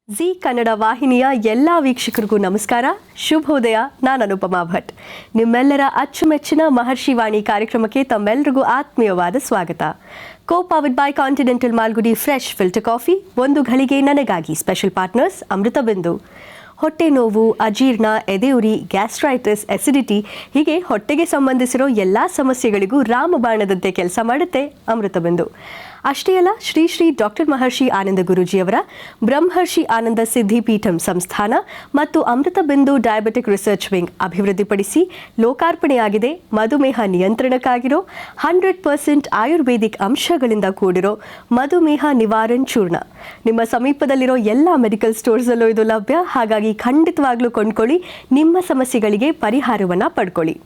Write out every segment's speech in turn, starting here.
G Kannada ವಾಹಿನಿಯ ಎಲ್ಲ ವೀಕ್ಷಕರಿಗೂ ನಮಸ್ಕಾರ, ಶುಭೋದಯ. ನಾನು ಅನುಪಮಾ ಭಟ್. ನಿಮ್ಮೆಲ್ಲರ ಅಚ್ಚುಮೆಚ್ಚಿನ ಮಹರ್ಷಿ ವಾಣಿ ಕಾರ್ಯಕ್ರಮಕ್ಕೆ ತಮ್ಮೆಲ್ಲರಿಗೂ ಆತ್ಮೀಯವಾದ ಸ್ವಾಗತ. Co powered by continental Malgudi fresh filter coffee, ಒಂದು ಘಳಿಗೆ ನನಗಾಗಿ. Special partners Amrutabindu. ಹೊಟ್ಟೆ ನೋವು, ಅಜೀರ್ಣ, ಎದೆಯುರಿ, ಗ್ಯಾಸ್ಟ್ರೈಟಿಸ್, ಎಸಿಡಿಟಿ ಹೀಗೆ ಹೊಟ್ಟೆಗೆ ಸಂಬಂಧಿಸಿರೋ ಎಲ್ಲ ಸಮಸ್ಯೆಗಳಿಗೂ ರಾಮಬಾಣದಂತೆ ಕೆಲಸ ಮಾಡುತ್ತೆ ಅಮೃತಬಿಂದು. ಅಷ್ಟೇ ಅಲ್ಲ, ಶ್ರೀ ಶ್ರೀ ಡಾಕ್ಟರ್ ಮಹರ್ಷಿ ಆನಂದ ಗುರೂಜಿಯವರ ಬ್ರಹ್ಮರ್ಷಿ ಆನಂದ ಸಿದ್ಧಿಪೀಠಂ ಸಂಸ್ಥಾನ ಮತ್ತು ಅಮೃತಬಿಂದು ಡಯಾಬಿಟಿಕ್ ರಿಸರ್ಚ್ ವಿಂಗ್ ಅಭಿವೃದ್ಧಿಪಡಿಸಿ ಲೋಕಾರ್ಪಣೆಯಾಗಿದೆ ಮಧುಮೇಹ ನಿಯಂತ್ರಣಕ್ಕಾಗಿರೋ 100% ಆಯುರ್ವೇದಿಕ್ ಅಂಶಗಳಿಂದ ಕೂಡಿರೋ ಮಧುಮೇಹ ನಿವಾರಣ್ ಚೂರ್ಣ. ನಿಮ್ಮ ಸಮೀಪದಲ್ಲಿರೋ ಎಲ್ಲ ಮೆಡಿಕಲ್ ಸ್ಟೋರ್ಸಲ್ಲೂ ಇದು ಲಭ್ಯ. ಹಾಗಾಗಿ ಖಂಡಿತವಾಗ್ಲೂ ಕೊಂಡ್ಕೊಳ್ಳಿ, ನಿಮ್ಮ ಸಮಸ್ಯೆಗಳಿಗೆ ಪರಿಹಾರವನ್ನು ಪಡ್ಕೊಳ್ಳಿ.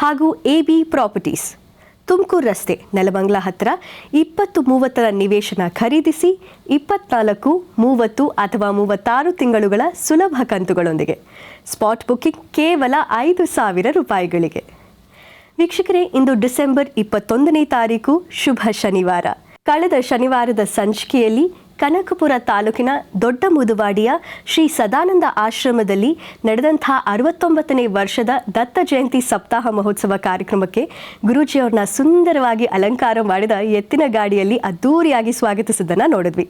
ಹಾಗೂ AB ಪ್ರಾಪರ್ಟೀಸ್, ತುಮಕೂರು ರಸ್ತೆ, ನೆಲಮಂಗಲ ಹತ್ತಿರ 20-30 ನಿವೇಶನ ಖರೀದಿಸಿ 24, 30 ಅಥವಾ 36 ತಿಂಗಳುಗಳ ಸುಲಭ ಕಂತುಗಳೊಂದಿಗೆ. ಸ್ಪಾಟ್ ಬುಕ್ಕಿಂಗ್ ಕೇವಲ 5,000 ರೂಪಾಯಿಗಳಿಗೆ. ವೀಕ್ಷಕರೇ, ಇಂದು ಡಿಸೆಂಬರ್ 21ನೇ ತಾರೀಕು, ಶುಭ ಶನಿವಾರ. ಕಳೆದ ಶನಿವಾರದ ಸಂಚಿಕೆಯಲ್ಲಿ ಕನಕಪುರ ತಾಲೂಕಿನ ದೊಡ್ಡ ಮುದುವಾಡಿಯ ಶ್ರೀ ಸದಾನಂದ ಆಶ್ರಮದಲ್ಲಿ ನಡೆದಂಥ 69ನೇ ವರ್ಷದ ದತ್ತ ಜಯಂತಿ ಸಪ್ತಾಹ ಮಹೋತ್ಸವ ಕಾರ್ಯಕ್ರಮಕ್ಕೆ ಗುರೂಜಿಯವ್ರನ್ನ ಸುಂದರವಾಗಿ ಅಲಂಕಾರ ಮಾಡಿದ ಎತ್ತಿನ ಗಾಡಿಯಲ್ಲಿ ಅದ್ದೂರಿಯಾಗಿ ಸ್ವಾಗತಿಸಿದ್ದನ್ನು ನೋಡಿದ್ವಿ.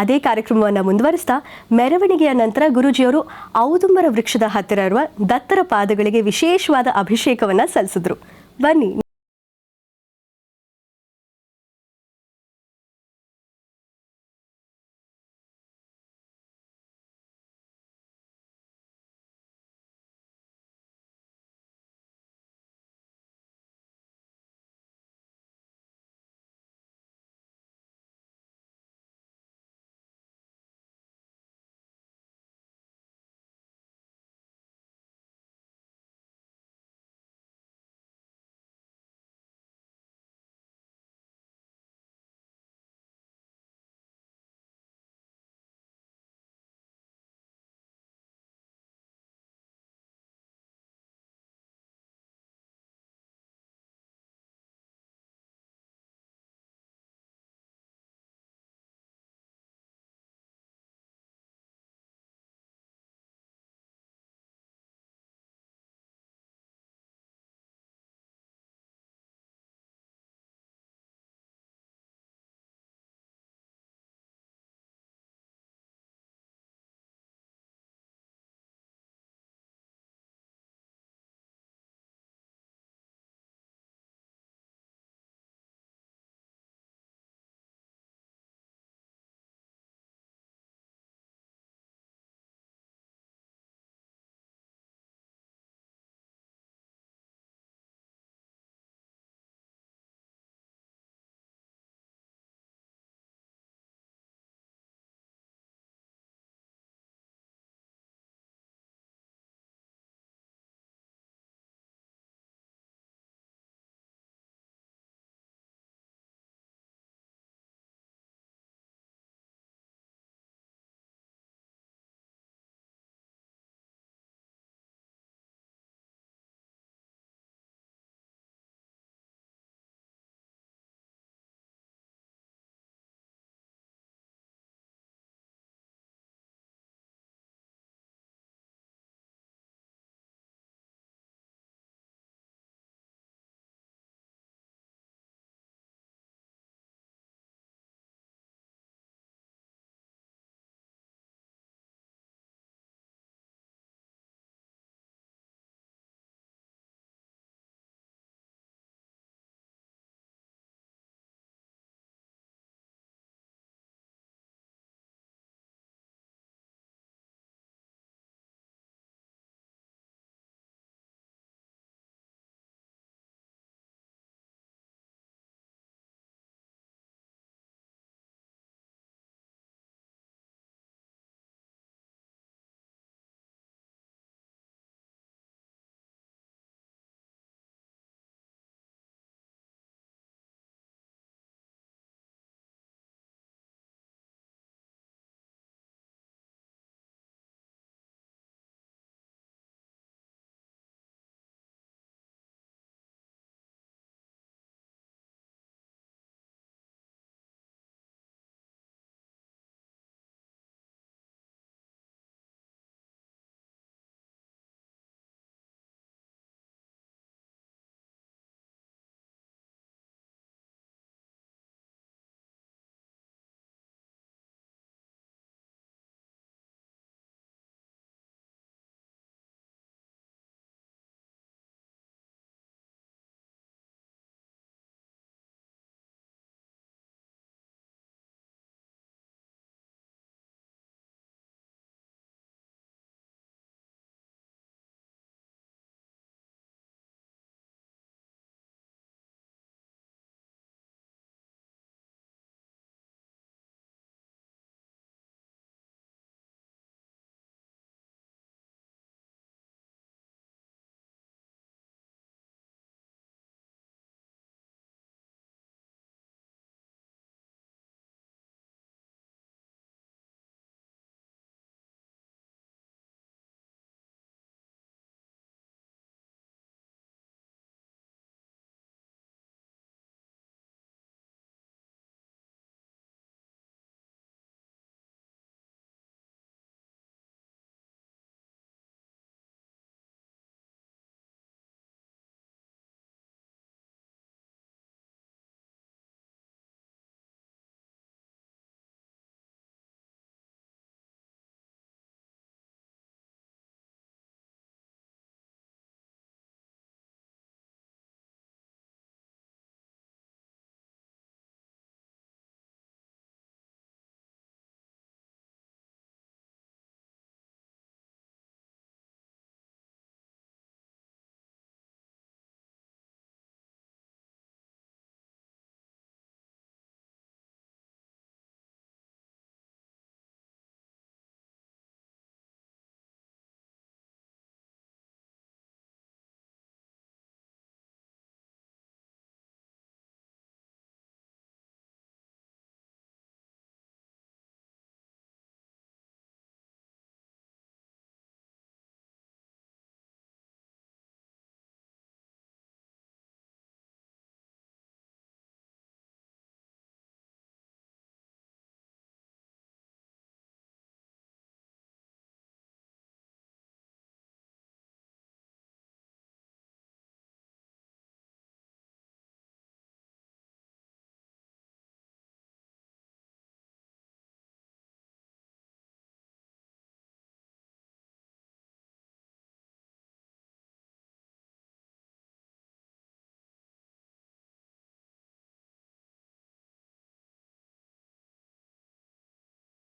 ಅದೇ ಕಾರ್ಯಕ್ರಮವನ್ನು ಮುಂದುವರಿಸ್ತಾ ಮೆರವಣಿಗೆಯ ನಂತರ ಗುರೂಜಿಯವರು ಔದುಂಬರ ವೃಕ್ಷದ ಹತ್ತಿರ ಇರುವ ದತ್ತರ ಪಾದಗಳಿಗೆ ವಿಶೇಷವಾದ ಅಭಿಷೇಕವನ್ನು ಸಲ್ಲಿಸಿದ್ರು. ಬನ್ನಿ.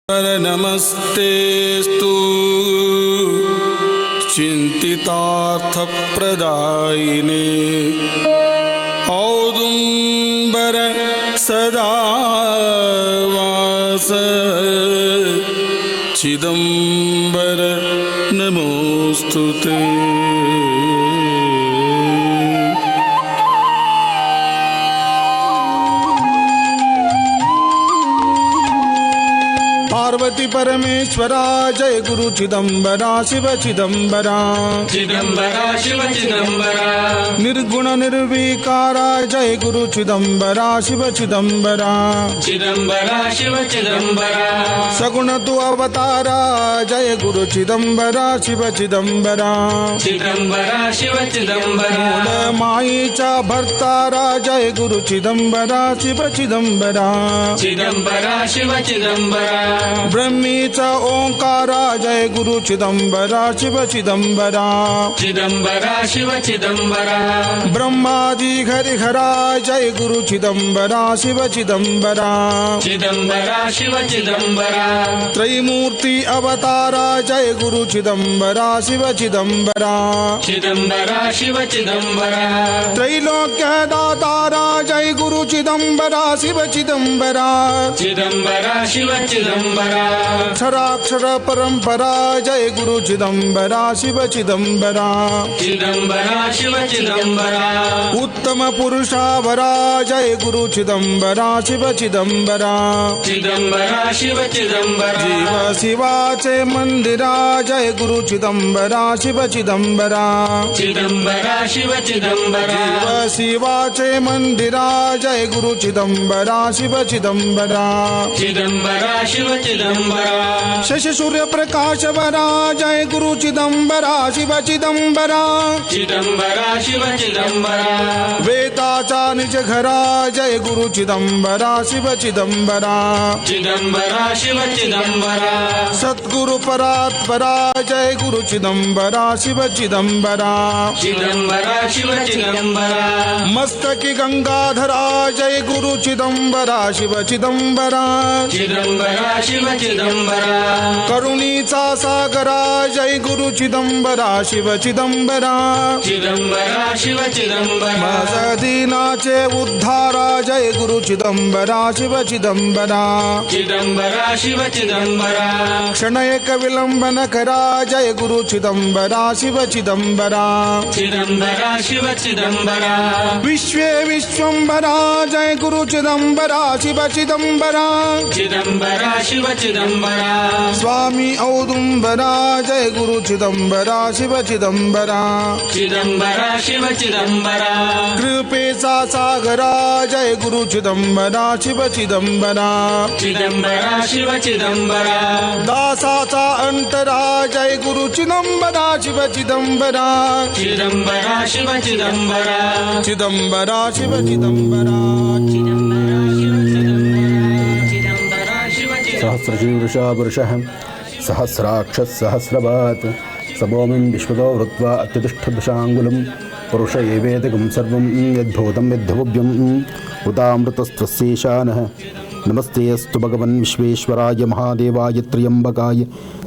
नमस्तेस्तु चिन्तितार्थप्रदायिने औदुम्बर सदा वास चिदम्बर नमोस्तुते। पार्वती परमेश्वरा जय गुरु चिदम्बरा शिव चिदम्बरा। चिदम्बरा शिव चिदम्बरा। निर्गुण निर्विकारा जय गुरु चिदम्बरा शिव चिदम्बरा। चिदम्बरा शिव चिदम्बरा। सगुण तु अवतारा जय गुरु चिदम्बरा शिव चिदम्बरा। चिदम्बरा शिव चिदम्बरा। मूल मायेचा भर्तारा जय गुरु चिदम्बरा शिव चिदम्बरा। चिदम्बरा शिव चिदम्बरा। ब्रह्मीचा ओंकारा जय गुरु चिदम्बरा शिव चिदम्बरा। चिदम्बरा शिव चिदम्बरा। ब्रह्मादि हरिहरा जय गुरु चिदम्बरा शिव चिदम्बरा। चिदम्बरा शिव चिदम्बरा। त्रैमूर्ति अवतारा जय गुरु चिदम्बरा शिव चिदम्बरा। चिदम्बरा शिव चिदम्बरा। त्रैलोक्य दातारा जय गुरु चिदम्बरा शिव चिदम्बरा। चिदम्बरा शिव चिदम्बरा। अक्षराक्षर परंपरा जय गुरु चिदम्बरा शिव चिदम्बरा। चिदम्बरा शिव चिदम्बरा। उत्तम पुरुषावरा जय गुरु चिदम्बरा शिव चिदम्बरा। चिदम्बरा शिव चिदम्बरा। जीव शिवाचे मंदिरा जय गुरु चिदम्बरा शिव चिदम्बरा। चिदम्बरा शिव चिदम्बरा। जीव शिवाचे मंदिरा जय गुरु चिदम्बरा शिव चिदम्बरा। चिदम्बरा शिव चिदम्बरा। शशि सूर्य प्रकाश वरा जय गुरु चिदम्बरा शिव चिदम्बरा। चिदम्बरा शिव चिदम्बरा। वेदाचा निज घरा जय गुरु चिदम्बरा शिव चिदम्बरा। चिदम्बरा शिव चिदम्बरा। सद्गुरु परात्परा जय गुरु चिदम्बरा शिव चिदम्बरा। चिदम्बरा शिव चिदम्बरा। मस्तकी गंगाधरा जय गुरु चिदम्बरा शिव चिदम्बरा। चिदम्बरा शिव चिदम्बरा। करुणीचा सागरा जय गुरु चिदम्बरा शिव चिदम्बरा। चिदम्बरा शिव चिदम्बरा। माझा दीनाचे उद्धारा जय गुरु चिदम्बरा शिव चिदम्बरा। चिदम्बरा शिव चिदम्बरा। क्षण एक विलंबन करा जय गुरु चिदम्बरा शिव चिदम्बरा। चिदम्बरा शिव चिदम्बरा। विश्वे विश्वम्बरा जय गुरु चिदम्बरा शिव चिदम्बरा। चिदम्बरा शिव चिदम्बरा। स्वामी औदुम्बरा जय गुरु चिदम्बरा शिव चिदम्बरा। चिदम्बरा शिव चिदम्बरा। कृपेचा सागरा जय गुरु चिदम्बरा शिव चिदम्बरा। चिदम्बरा शिव चिदम्बरा। दासाचा अंतरा जय गुरु चिदम्बरा शिव चिदम्बरा। चिदम्बरा शिव चिदम्बरा। चिदम्बरा शिव चिदम्बरा। चिदम्बरा शिव चिदम्बरा। चिदम्बरा शिव चिदम्बरा। सहस्रशीर्षा पुरुषः सहस्राक्षः सहस्रपात् सबोमिं विश्वतो वृत्वा अत्युतिष्ठदशाङ्गुलं पुरुष एवेदकं सर्वं यद्भूतं यद्भव्यम् उतामृतस्त्वस्यैशानः। नमस्ते अस्तु भगवन् विश्वेश्वराय महादेवाय त्र्यम्बकाय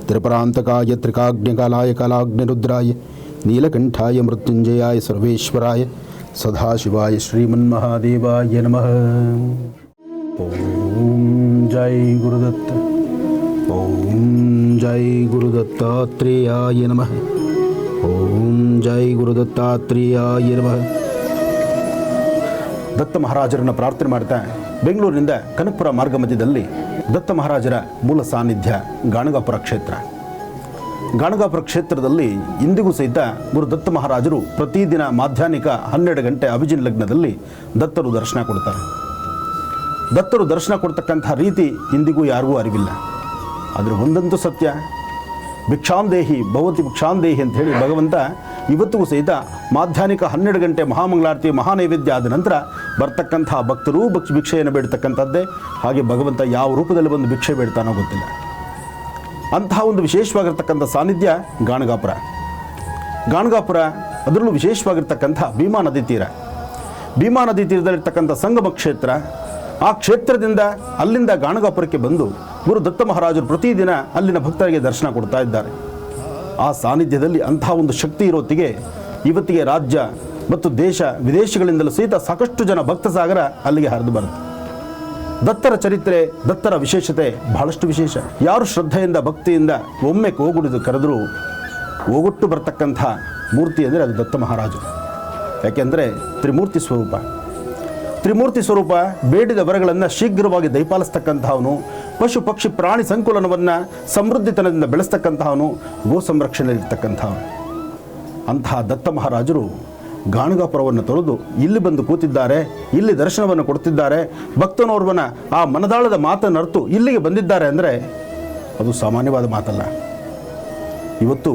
त्रिपुरान्तकाय त्रिकाग्निकालाय कालाग्निरुद्राय नीलकण्ठाय मृत्युञ्जयाय सर्वेश्वराय सदाशिवाय श्रीमन्महादेवाय नमः। ॐ जय गुरुदत्त। ॐ जय गुरुदत्तात्रेयाय नमः। ॐ जय गुरुदत्तात्रेयाय नमः। ದತ್ತ ಮಹಾರಾಜರನ್ನು ಪ್ರಾರ್ಥನೆ ಮಾಡ್ತಾ ಬೆಂಗಳೂರಿನಿಂದ ಕನಕಪುರ ಮಾರ್ಗ ಮಧ್ಯದಲ್ಲಿ ದತ್ತ ಮಹಾರಾಜರ ಮೂಲ ಸಾನ್ನಿಧ್ಯ ಗಾಣಗಾಪುರ ಕ್ಷೇತ್ರ. ಗಾಣಗಾಪುರ ಕ್ಷೇತ್ರದಲ್ಲಿ ಇಂದಿಗೂ ಸಹಿತ ಗುರು ದತ್ತ ಮಹಾರಾಜರು ಪ್ರತಿದಿನ ಮಾಧ್ಯಾಹ್ನಿಕ 12 ಗಂಟೆ ಅಭಿಜಿನ್ ಲಗ್ನದಲ್ಲಿ ದತ್ತರು ದರ್ಶನ ಕೊಡ್ತಾರೆ. ದತ್ತರು ದರ್ಶನ ಕೊಡ್ತಕ್ಕಂಥ ರೀತಿ ಇಂದಿಗೂ ಯಾರಿಗೂ ಅರಿವಿಲ್ಲ. ಆದರೆ ಒಂದಂತೂ ಸತ್ಯ, ಭಿಕ್ಷಾಂದೇಹಿ ಭವತಿ ಭಿಕ್ಷಾಂದೇಹಿ ಅಂತ ಹೇಳಿ ಭಗವಂತ ಇವತ್ತಿಗೂ ಸಹಿತ ಮಾಧ್ಯಾಹ್ನಿಕ 12 ಗಂಟೆ ಮಹಾಮಂಗಳಾರತಿ ಮಹಾನೈವೇದ್ಯ ಆದ ನಂತರ ಬರ್ತಕ್ಕಂಥ ಭಕ್ತರೂ ಭಿಕ್ಷೆಯನ್ನು ಬೇಡ್ತಕ್ಕಂಥದ್ದೇ. ಹಾಗೆ ಭಗವಂತ ಯಾವ ರೂಪದಲ್ಲಿ ಬಂದು ಭಿಕ್ಷೆ ಬೇಡ್ತಾನೋ ಗೊತ್ತಿಲ್ಲ. ಅಂತಹ ಒಂದು ವಿಶೇಷವಾಗಿರ್ತಕ್ಕಂಥ ಸಾನ್ನಿಧ್ಯ ಗಾಣಗಾಪುರ. ಗಾಣಗಾಪುರ ಅದರಲ್ಲೂ ವಿಶೇಷವಾಗಿರ್ತಕ್ಕಂಥ ಭೀಮಾ ನದಿ ತೀರ. ಭೀಮಾ ನದಿ ತೀರದಲ್ಲಿರ್ತಕ್ಕಂಥ ಸಂಗಮ ಕ್ಷೇತ್ರ. ಆ ಕ್ಷೇತ್ರದಿಂದ ಅಲ್ಲಿಂದ ಗಾಣಗಾಪುರಕ್ಕೆ ಬಂದು ಗುರು ದತ್ತ ಮಹಾರಾಜರು ಪ್ರತಿದಿನ ಅಲ್ಲಿನ ಭಕ್ತರಿಗೆ ದರ್ಶನ ಕೊಡ್ತಾ ಇದ್ದಾರೆ. ಆ ಸಾನ್ನಿಧ್ಯದಲ್ಲಿ ಅಂತಹ ಒಂದು ಶಕ್ತಿ ಇರೋತ್ತಿಗೆ ಇವತ್ತಿಗೆ ರಾಜ್ಯ ಮತ್ತು ದೇಶ ವಿದೇಶಗಳಿಂದಲೂ ಸಹಿತ ಸಾಕಷ್ಟು ಜನ ಭಕ್ತ ಸಾಗರ ಅಲ್ಲಿಗೆ ಹರಿದು ಬರುತ್ತೆ. ದತ್ತರ ಚರಿತ್ರೆ, ದತ್ತರ ವಿಶೇಷತೆ ಬಹಳಷ್ಟು ವಿಶೇಷ. ಯಾರು ಶ್ರದ್ಧೆಯಿಂದ ಭಕ್ತಿಯಿಂದ ಒಮ್ಮೆ ಕೋಗುಡಿದು ಕರೆದರೂ ಓಗೊಟ್ಟು ಬರ್ತಕ್ಕಂಥ ಮೂರ್ತಿ ಅಂದರೆ ಅದು ದತ್ತ ಮಹಾರಾಜರು. ಯಾಕೆಂದರೆ ತ್ರಿಮೂರ್ತಿ ಸ್ವರೂಪ. ತ್ರಿಮೂರ್ತಿ ಸ್ವರೂಪ ಬೇಡಿದ ವರಗಳನ್ನು ಶೀಘ್ರವಾಗಿ ದಯಪಾಲಿಸ್ತಕ್ಕಂಥವನು, ಪಶು ಪಕ್ಷಿ ಪ್ರಾಣಿ ಸಂಕುಲನವನ್ನು ಸಮೃದ್ಧಿತನದಿಂದ ಬೆಳೆಸ್ತಕ್ಕಂಥವನು, ಗೋ ಸಂರಕ್ಷಣೆಯಲ್ಲಿರ್ತಕ್ಕಂಥವನು. ಅಂತಹ ದತ್ತ ಮಹಾರಾಜರು ಗಾಣಗಾಪುರವನ್ನು ತೊರೆದು ಇಲ್ಲಿ ಬಂದು ಕೂತಿದ್ದಾರೆ, ಇಲ್ಲಿ ದರ್ಶನವನ್ನು ಕೊಡ್ತಿದ್ದಾರೆ, ಭಕ್ತನೋರ್ವನ ಆ ಮನದಾಳದ ಮಾತನ್ನರ್ತು ಇಲ್ಲಿಗೆ ಬಂದಿದ್ದಾರೆ ಅಂದರೆ ಅದು ಸಾಮಾನ್ಯವಾದ ಮಾತಲ್ಲ. ಇವತ್ತು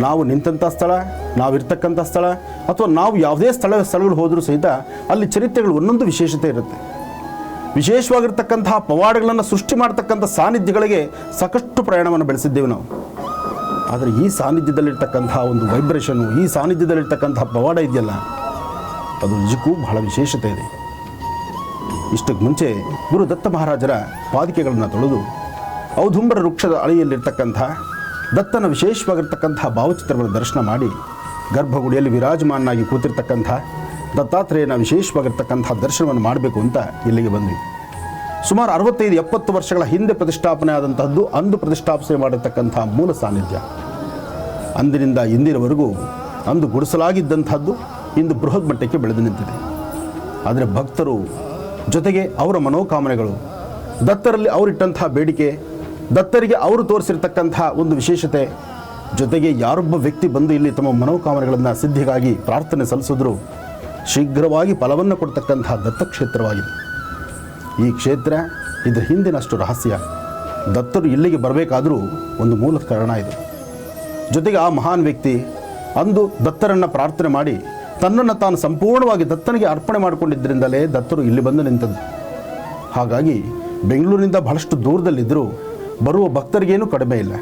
ನಾವು ನಿಂತಹ ಸ್ಥಳ, ನಾವಿರ್ತಕ್ಕಂಥ ಸ್ಥಳ, ಅಥವಾ ನಾವು ಯಾವುದೇ ಸ್ಥಳಗಳು ಹೋದರೂ ಸಹಿತ ಅಲ್ಲಿ ಚರಿತ್ರೆಗಳು ಒಂದೊಂದು ವಿಶೇಷತೆ ಇರುತ್ತೆ. ವಿಶೇಷವಾಗಿರ್ತಕ್ಕಂತಹ ಪವಾಡಗಳನ್ನು ಸೃಷ್ಟಿ ಮಾಡ್ತಕ್ಕಂಥ ಸಾನ್ನಿಧ್ಯಗಳಿಗೆ ಸಾಕಷ್ಟು ಪ್ರಯಾಣವನ್ನು ಬೆಳೆಸಿದ್ದೇವೆ ನಾವು. ಆದರೆ ಈ ಸಾನ್ನಿಧ್ಯದಲ್ಲಿರ್ತಕ್ಕಂಥ ಒಂದು ವೈಬ್ರೇಷನ್ನು, ಈ ಸಾನ್ನಿಧ್ಯದಲ್ಲಿರ್ತಕ್ಕಂಥ ಪವಾಡ ಇದೆಯಲ್ಲ, ಅದು ನಿಜಕ್ಕೂ ಬಹಳ ವಿಶೇಷತೆ ಇದೆ. ಇಷ್ಟಕ್ಕೆ ಮುಂಚೆ ಗುರು ದತ್ತ ಮಹಾರಾಜರ ಪಾದಿಕೆಗಳನ್ನು ತೊಳೆದು ಔದುಂಬರ ವೃಕ್ಷದ ಅಳಿಯಲ್ಲಿರ್ತಕ್ಕಂಥ ದತ್ತನ ವಿಶೇಷವಾಗಿರ್ತಕ್ಕಂಥ ಭಾವಚಿತ್ರಗಳ ದರ್ಶನ ಮಾಡಿ ಗರ್ಭಗುಡಿಯಲ್ಲಿ ವಿರಾಜಮಾನಾಗಿ ಕೂತಿರ್ತಕ್ಕಂಥ ದತ್ತಾತ್ರೇಯನ ವಿಶೇಷವಾಗಿರ್ತಕ್ಕಂಥ ದರ್ಶನವನ್ನು ಮಾಡಬೇಕು ಅಂತ ಇಲ್ಲಿಗೆ ಬಂದ್ವಿ. ಸುಮಾರು 65-70 ವರ್ಷಗಳ ಹಿಂದೆ ಪ್ರತಿಷ್ಠಾಪನೆ ಆದಂತಹದ್ದು, ಅಂದು ಪ್ರತಿಷ್ಠಾಪನೆ ಮಾಡಿರ್ತಕ್ಕಂಥ ಮೂಲ ಸಾನ್ನಿಧ್ಯ. ಅಂದಿನಿಂದ ಇಂದಿನವರೆಗೂ ಅಂದು ಗುಡಿಸಲಾಗಿದ್ದಂಥದ್ದು ಇಂದು ಬೃಹತ್ ಮಟ್ಟಕ್ಕೆ ಬೆಳೆದು ನಿಂತಿದೆ. ಆದರೆ ಭಕ್ತರು ಜೊತೆಗೆ ಅವರ ಮನೋಕಾಮನೆಗಳು, ದತ್ತರಲ್ಲಿ ಅವರಿಟ್ಟಂಥ ಬೇಡಿಕೆ, ದತ್ತರಿಗೆ ಅವರು ತೋರಿಸಿರ್ತಕ್ಕಂಥ ಒಂದು ವಿಶೇಷತೆ, ಜೊತೆಗೆ ಯಾರೊಬ್ಬ ವ್ಯಕ್ತಿ ಬಂದು ಇಲ್ಲಿ ತಮ್ಮ ಮನೋಕಾಮನೆಗಳನ್ನು ಸಿದ್ಧಿಗಾಗಿ ಪ್ರಾರ್ಥನೆ ಸಲ್ಲಿಸಿದ್ರು ಶೀಘ್ರವಾಗಿ ಫಲವನ್ನು ಕೊಡ್ತಕ್ಕಂಥ ದತ್ತಕ್ಷೇತ್ರವಾಗಿದೆ ಈ ಕ್ಷೇತ್ರ. ಇದರ ಹಿಂದಿನಷ್ಟು ರಹಸ್ಯ. ದತ್ತರು ಇಲ್ಲಿಗೆ ಬರಬೇಕಾದರೂ ಒಂದು ಮೂಲ ಕಾರಣ ಇದೆ. ಜೊತೆಗೆ ಆ ಮಹಾನ್ ವ್ಯಕ್ತಿ ಅಂದು ದತ್ತರನ್ನು ಪ್ರಾರ್ಥನೆ ಮಾಡಿ ತನ್ನನ್ನು ತಾನು ಸಂಪೂರ್ಣವಾಗಿ ದತ್ತನಿಗೆ ಅರ್ಪಣೆ ಮಾಡಿಕೊಂಡಿದ್ದರಿಂದಲೇ ದತ್ತರು ಇಲ್ಲಿ ಬಂದು ನಿಂತದ್ದು. ಹಾಗಾಗಿ ಬೆಂಗಳೂರಿನಿಂದ ಬಹಳಷ್ಟು ದೂರದಲ್ಲಿದ್ದರೂ ಬರುವ ಭಕ್ತರಿಗೇನೂ ಕಡಿಮೆ ಇಲ್ಲ.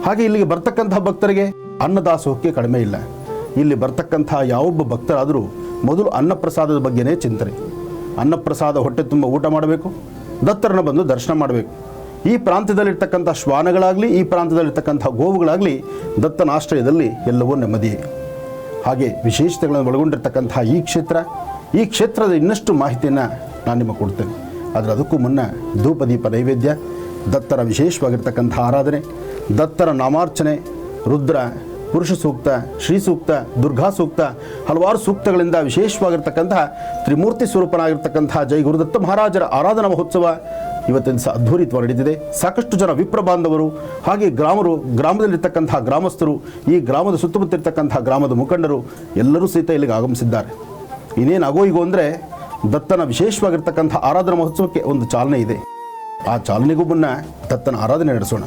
ಹಾಗೆ ಇಲ್ಲಿಗೆ ಬರ್ತಕ್ಕಂಥ ಭಕ್ತರಿಗೆ ಅನ್ನದಾಸೋಹಕ್ಕೆ ಕಡಿಮೆ ಇಲ್ಲ. ಇಲ್ಲಿ ಬರ್ತಕ್ಕಂಥ ಯಾವೊಬ್ಬ ಭಕ್ತರಾದರೂ ಮೊದಲು ಅನ್ನಪ್ರಸಾದದ ಬಗ್ಗೆನೇ ಚಿಂತನೆ. ಅನ್ನಪ್ರಸಾದ ಹೊಟ್ಟೆ ತುಂಬ ಊಟ ಮಾಡಬೇಕು, ದತ್ತರನ್ನು ಬಂದು ದರ್ಶನ ಮಾಡಬೇಕು. ಈ ಪ್ರಾಂತ್ಯದಲ್ಲಿರ್ತಕ್ಕಂಥ ಶ್ವಾನಗಳಾಗಲಿ, ಈ ಪ್ರಾಂತ್ಯದಲ್ಲಿರ್ತಕ್ಕಂಥ ಗೋವುಗಳಾಗಲಿ ದತ್ತನ ಆಶ್ರಯದಲ್ಲಿ ಎಲ್ಲವೂ ನೆಮ್ಮದಿಯೇ. ಹಾಗೆ ವಿಶೇಷತೆಗಳನ್ನು ಒಳಗೊಂಡಿರ್ತಕ್ಕಂಥ ಈ ಕ್ಷೇತ್ರದ ಇನ್ನಷ್ಟು ಮಾಹಿತಿಯನ್ನು ನಾನು ನಿಮಗೆ ಕೊಡ್ತೇನೆ. ಆದರೆ ಅದಕ್ಕೂ ಮುನ್ನ ಧೂಪದೀಪ ನೈವೇದ್ಯ, ದತ್ತರ ವಿಶೇಷವಾಗಿರ್ತಕ್ಕಂಥ ಆರಾಧನೆ, ದತ್ತರ ನಾಮಾರ್ಚನೆ, ರುದ್ರ, ಪುರುಷ ಸೂಕ್ತ, ಶ್ರೀ ಸೂಕ್ತ, ದುರ್ಗಾ ಸೂಕ್ತ, ಹಲವಾರು ಸೂಕ್ತಗಳಿಂದ ವಿಶೇಷವಾಗಿರ್ತಕ್ಕಂತಹ ತ್ರಿಮೂರ್ತಿ ಸ್ವರೂಪನಾಗಿರ್ತಕ್ಕಂಥ ಜೈ ಗುರುದತ್ತ ಮಹಾರಾಜರ ಆರಾಧನಾ ಮಹೋತ್ಸವ ಇವತ್ತಿನ ಸಹ ಅದ್ಭುತವಾಗಿ ನಡೆದಿದೆ. ಸಾಕಷ್ಟು ಜನ ವಿಪ್ರ ಬಾಂಧವರು, ಹಾಗೆ ಗ್ರಾಮದಲ್ಲಿರ್ತಕ್ಕಂಥ ಗ್ರಾಮಸ್ಥರು, ಈ ಗ್ರಾಮದ ಸುತ್ತಮುತ್ತಿರ್ತಕ್ಕಂಥ ಗ್ರಾಮದ ಮುಖಂಡರು ಎಲ್ಲರೂ ಸಹಿತ ಇಲ್ಲಿಗೆ ಆಗಮಿಸಿದ್ದಾರೆ. ಇನ್ನೇನು ಆಗೋ ಅಂದರೆ ದತ್ತನ ವಿಶೇಷವಾಗಿರ್ತಕ್ಕಂಥ ಆರಾಧನಾ ಮಹೋತ್ಸವಕ್ಕೆ ಒಂದು ಚಾಲನೆ ಇದೆ. ಆ ಚಾಲನೆಗೂ ಮುನ್ನ ದತ್ತನ ಆರಾಧನೆ ನಡೆಸೋಣ.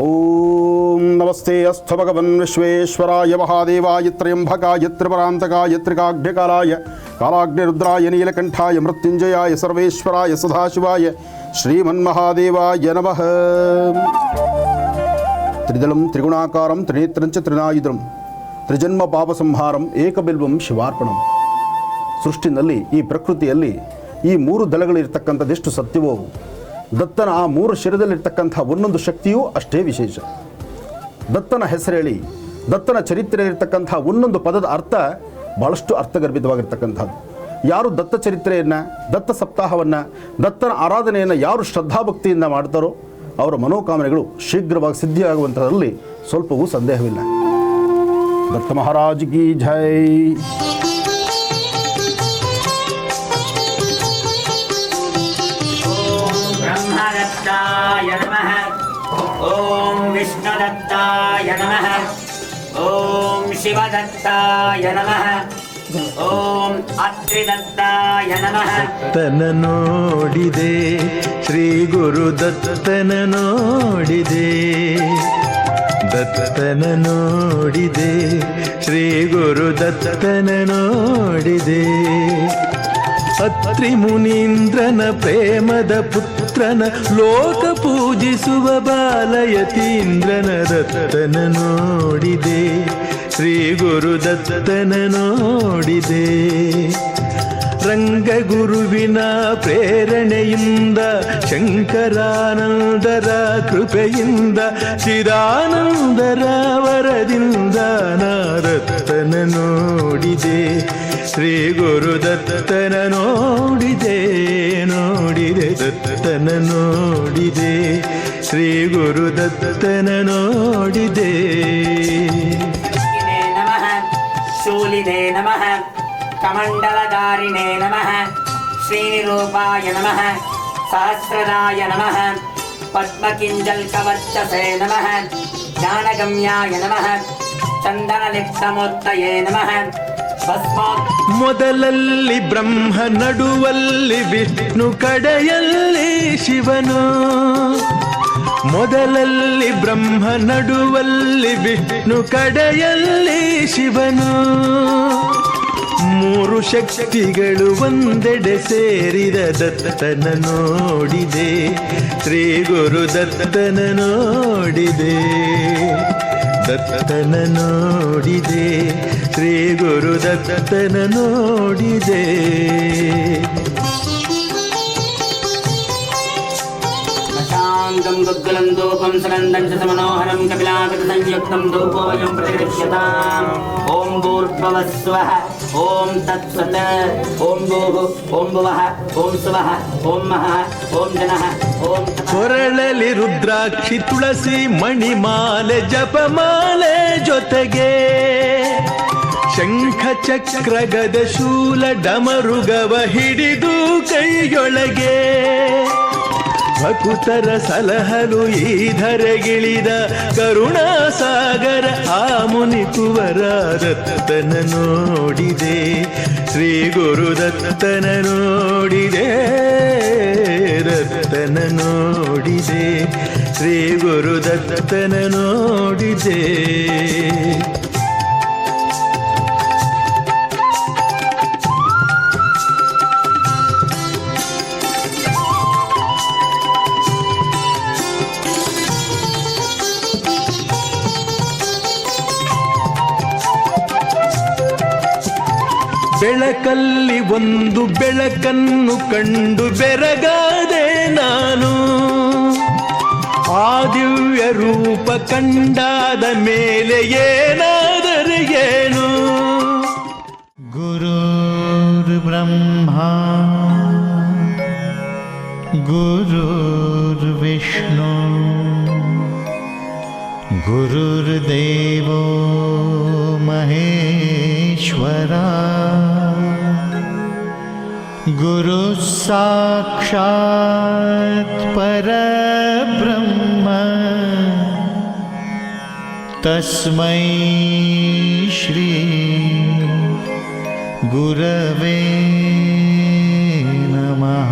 ಓಂ ನಮಸ್ತೆ ಅಸ್ಥ ಭಗವನ್ ವಿಶ್ವೇಶ್ವರಾಯ ಮಹಾದೇವಾಯ ತ್ರಯಂಬಕಾಯ ತ್ರಿಪರಾಂತಕಾಯ ತ್ರಿಕಾಗ್ನಿಕಾಲಾಯ ಕಾಲಾಗ್ನಿರುದ್ರಾಯ ನೀಲಕಂಠಾಯ ಮೃತ್ಯುಂಜಯಾಯ ಸರ್ವೇಶ್ವರಾಯ ಸದಾಶಿವಾಯ ಶ್ರೀಮನ್ಮಹಾದೇವಾಯ ನಮಃ. ತ್ರಿದಳಂ ತ್ರಿಗುಣಾಕಾರಂ ತ್ರಿನೇತ್ರಂಚ ತ್ರಿನಾಯುಧಂ ತ್ರಿಜನ್ಮ ಪಾಪಸಂಹಾರಂ ಏಕಬಿಲ್ವಂ ಶಿವಾರ್ಪಣಂ. ಸೃಷ್ಟಿನಲ್ಲಿ, ಈ ಪ್ರಕೃತಿಯಲ್ಲಿ ಈ 3 ದಳಗಳಿರ್ತಕ್ಕಂಥದ್ದೆಷ್ಟು ಸತ್ಯವೋ, ದತ್ತನ ಆ 3 ಶಿರದಲ್ಲಿರ್ತಕ್ಕಂಥ ಒಂದೊಂದು ಶಕ್ತಿಯೂ ಅಷ್ಟೇ ವಿಶೇಷ. ದತ್ತನ ಹೆಸರೇಳಿ, ದತ್ತನ ಚರಿತ್ರೆಯಲ್ಲಿರ್ತಕ್ಕಂಥ ಒಂದೊಂದು ಪದದ ಅರ್ಥ ಭಾಳಷ್ಟು ಅರ್ಥಗರ್ಭಿತವಾಗಿರ್ತಕ್ಕಂಥದ್ದು. ಯಾರು ದತ್ತ ಚರಿತ್ರೆಯನ್ನು, ದತ್ತ ಸಪ್ತಾಹವನ್ನು, ದತ್ತನ ಆರಾಧನೆಯನ್ನು ಯಾರು ಶ್ರದ್ಧಾಭಕ್ತಿಯಿಂದ ಮಾಡ್ತಾರೋ ಅವರ ಮನೋಕಾಮನೆಗಳು ಶೀಘ್ರವಾಗಿ ಸಿದ್ಧಿಯಾಗುವಂಥದ್ರಲ್ಲಿ ಸ್ವಲ್ಪವೂ ಸಂದೇಹವಿಲ್ಲ. ದತ್ತ ಮಹಾರಾಜ್ ಕಿ ಜೈ. ब्रह्मदत्ताय नमः. ॐ विष्णुदत्ताय नमः. ॐ शिवदत्ताय नमः. ॐ अत्रिदत्ताय नमः. ದತ್ತನ ನೋಡಿದೆ, ಶ್ರೀ ಗುರು ದತ್ತನ ನೋಡಿದೆ, ದತ್ತನ ನೋಡಿದೆ, ಶ್ರೀ ಗುರು ದತ್ತನ ನೋಡಿದೆ. ಅತ್ರಿ ಮುನೀಂದ್ರನ ಪ್ರೇಮದ ಪುತ್ರನ ಲೋಕ ಪೂಜಿಸುವ ಬಾಲಯತೀಂದ್ರನ ದತ್ತನ ನೋಡಿದೆ, ಶ್ರೀ ಗುರು ದತ್ತನ ನೋಡಿದೆ. ರಂಗಗುರುವಿನ ಪ್ರೇರಣೆಯಿಂದ ಶಂಕರಾನಂದರ ಕೃಪೆಯಿಂದ ಚಿದಾನಂದರ ವರದಿಂದ ನಾರತ್ತನ ನೋಡಿದೆ ಶ್ರೀ ಗುರುದತ್ತನ ನೋಡಿದೆ ನೋಡಿದೆ ದತ್ತನ ನೋಡಿದೆ ಶ್ರೀ ಗುರುದತ್ತನ ನೋಡಿದೆ. ನಮಃ ಶೂಲಿನೇ ನಮಃ ಕಮಂಡಲಧಾರಿಣೇ ನಮಃ ಶ್ರೀನಿರೂಪಾಯ ನಮಃ ಸಹಸ್ರದಾಯ ನಮಃ ಪದ್ಮಕಿಂಜಲ್ಕವರ್ಚಸೇ ನಮಃ ಜ್ಞಾನಗಮ್ಯಾಯ ನಮಃ ಚಂದನಲಿಪ್ತಮೂರ್ತಯೇ ನಮಃ ಮೊದಲಲ್ಲಿ ಬ್ರಹ್ಮ ನಡುವಲ್ಲಿ ವಿಷ್ಣು ಕಡೆಯಲ್ಲಿ ಶಿವನು ಮೊದಲಲ್ಲಿ ಬ್ರಹ್ಮ ನಡುವಲ್ಲಿ ವಿಷ್ಣು ಕಡೆಯಲ್ಲಿ ಶಿವನು ಮೂರು ಶಕ್ತಿಗಳು ಒಂದೆಡೆ ಸೇರಿದ ದತ್ತನ ನೋಡಿದೆ ಶ್ರೀ ಗುರು ದತ್ತನ ನೋಡಿದೆ ದತ್ತನ ನೋಡಿದೆ ಶ್ರೀ ಗುರು ದತ್ತನ ನೋಡಿದೆ. शाङ्गं गुग्गलं धूपं सुगन्धं च समनोहरं कपिलागत संयुक्तं धूपोऽयं प्रतिगृह्यताम् ॐ भूर्भुवः स्वः ॐ तत्सत् ॐ भूः ॐ भुवः ॐ सुवः ॐ महः ॐ जनः ॐ ಕೊರಳಲಿ ರುದ್ರಾಕ್ಷಿ ತುಳಸಿ ಮಣಿಮಾಲೆ ಜಪಮಾಲೆ ಜೊತೆಗೆ ಶಂಖ ಚಕ್ರ ಗದ ಶೂಲ ಡಮರುಗವ ಹಿಡಿದು ಕೈಯೊಳಗೆ ಭಕುತರ ಸಲಹಲು ಈ ಧರೆಗಿಳಿದ ಕರುಣಾಸಾಗರ ಆ ಮುನಿ ಕುವರ ದತ್ತನ ನೋಡಿದೆ ಶ್ರೀ ಗುರು ದತ್ತನ ನೋಡಿದೆ ದತ್ತನ ನೋಡಿದೆ ಶ್ರೀ ಗುರು ದತ್ತನ ನೋಡಿದೆ. ಬೆಳಕಲ್ಲಿ ಒಂದು ಬೆಳಕನ್ನು ಕಂಡು ಬೆರಗಾದೆ ನಾನು ಆ ದಿವ್ಯ ರೂಪ ಕಂಡಾದ ಮೇಲೆ ಏನಾದರೆ ಏನು. ಗುರುರ್ ಬ್ರಹ್ಮ ಗುರುರ್ ವಿಷ್ಣು ಗುರುರ್ದೇವೋ ಮಹೇಶ್ವರ ಗುರು ಸಾಕ್ಷಾತ್ ಪರಬ್ರಹ್ಮ ತಸ್ಮೈ ಶ್ರೀ ಗುರವೇ ನಮಃ.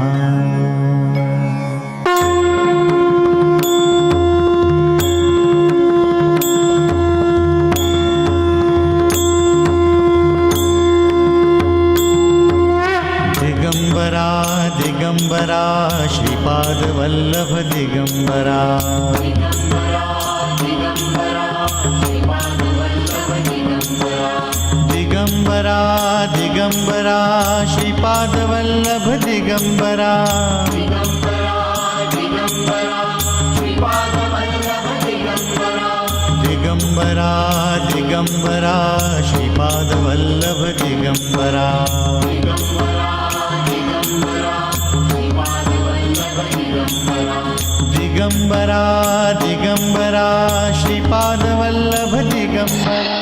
दिगंबरा दिगंबरा श्रीपाद वल्लभ दिगंबरा दिगंबरा दिगंबरा श्रीपाद वल्लभ दिगंबरा दिगंबरा दिगंबरा श्रीपाद वल्लभ दिगंबरा दिगंबरा दिगंबरा श्रीपाद वल्लभ दिगंबरा.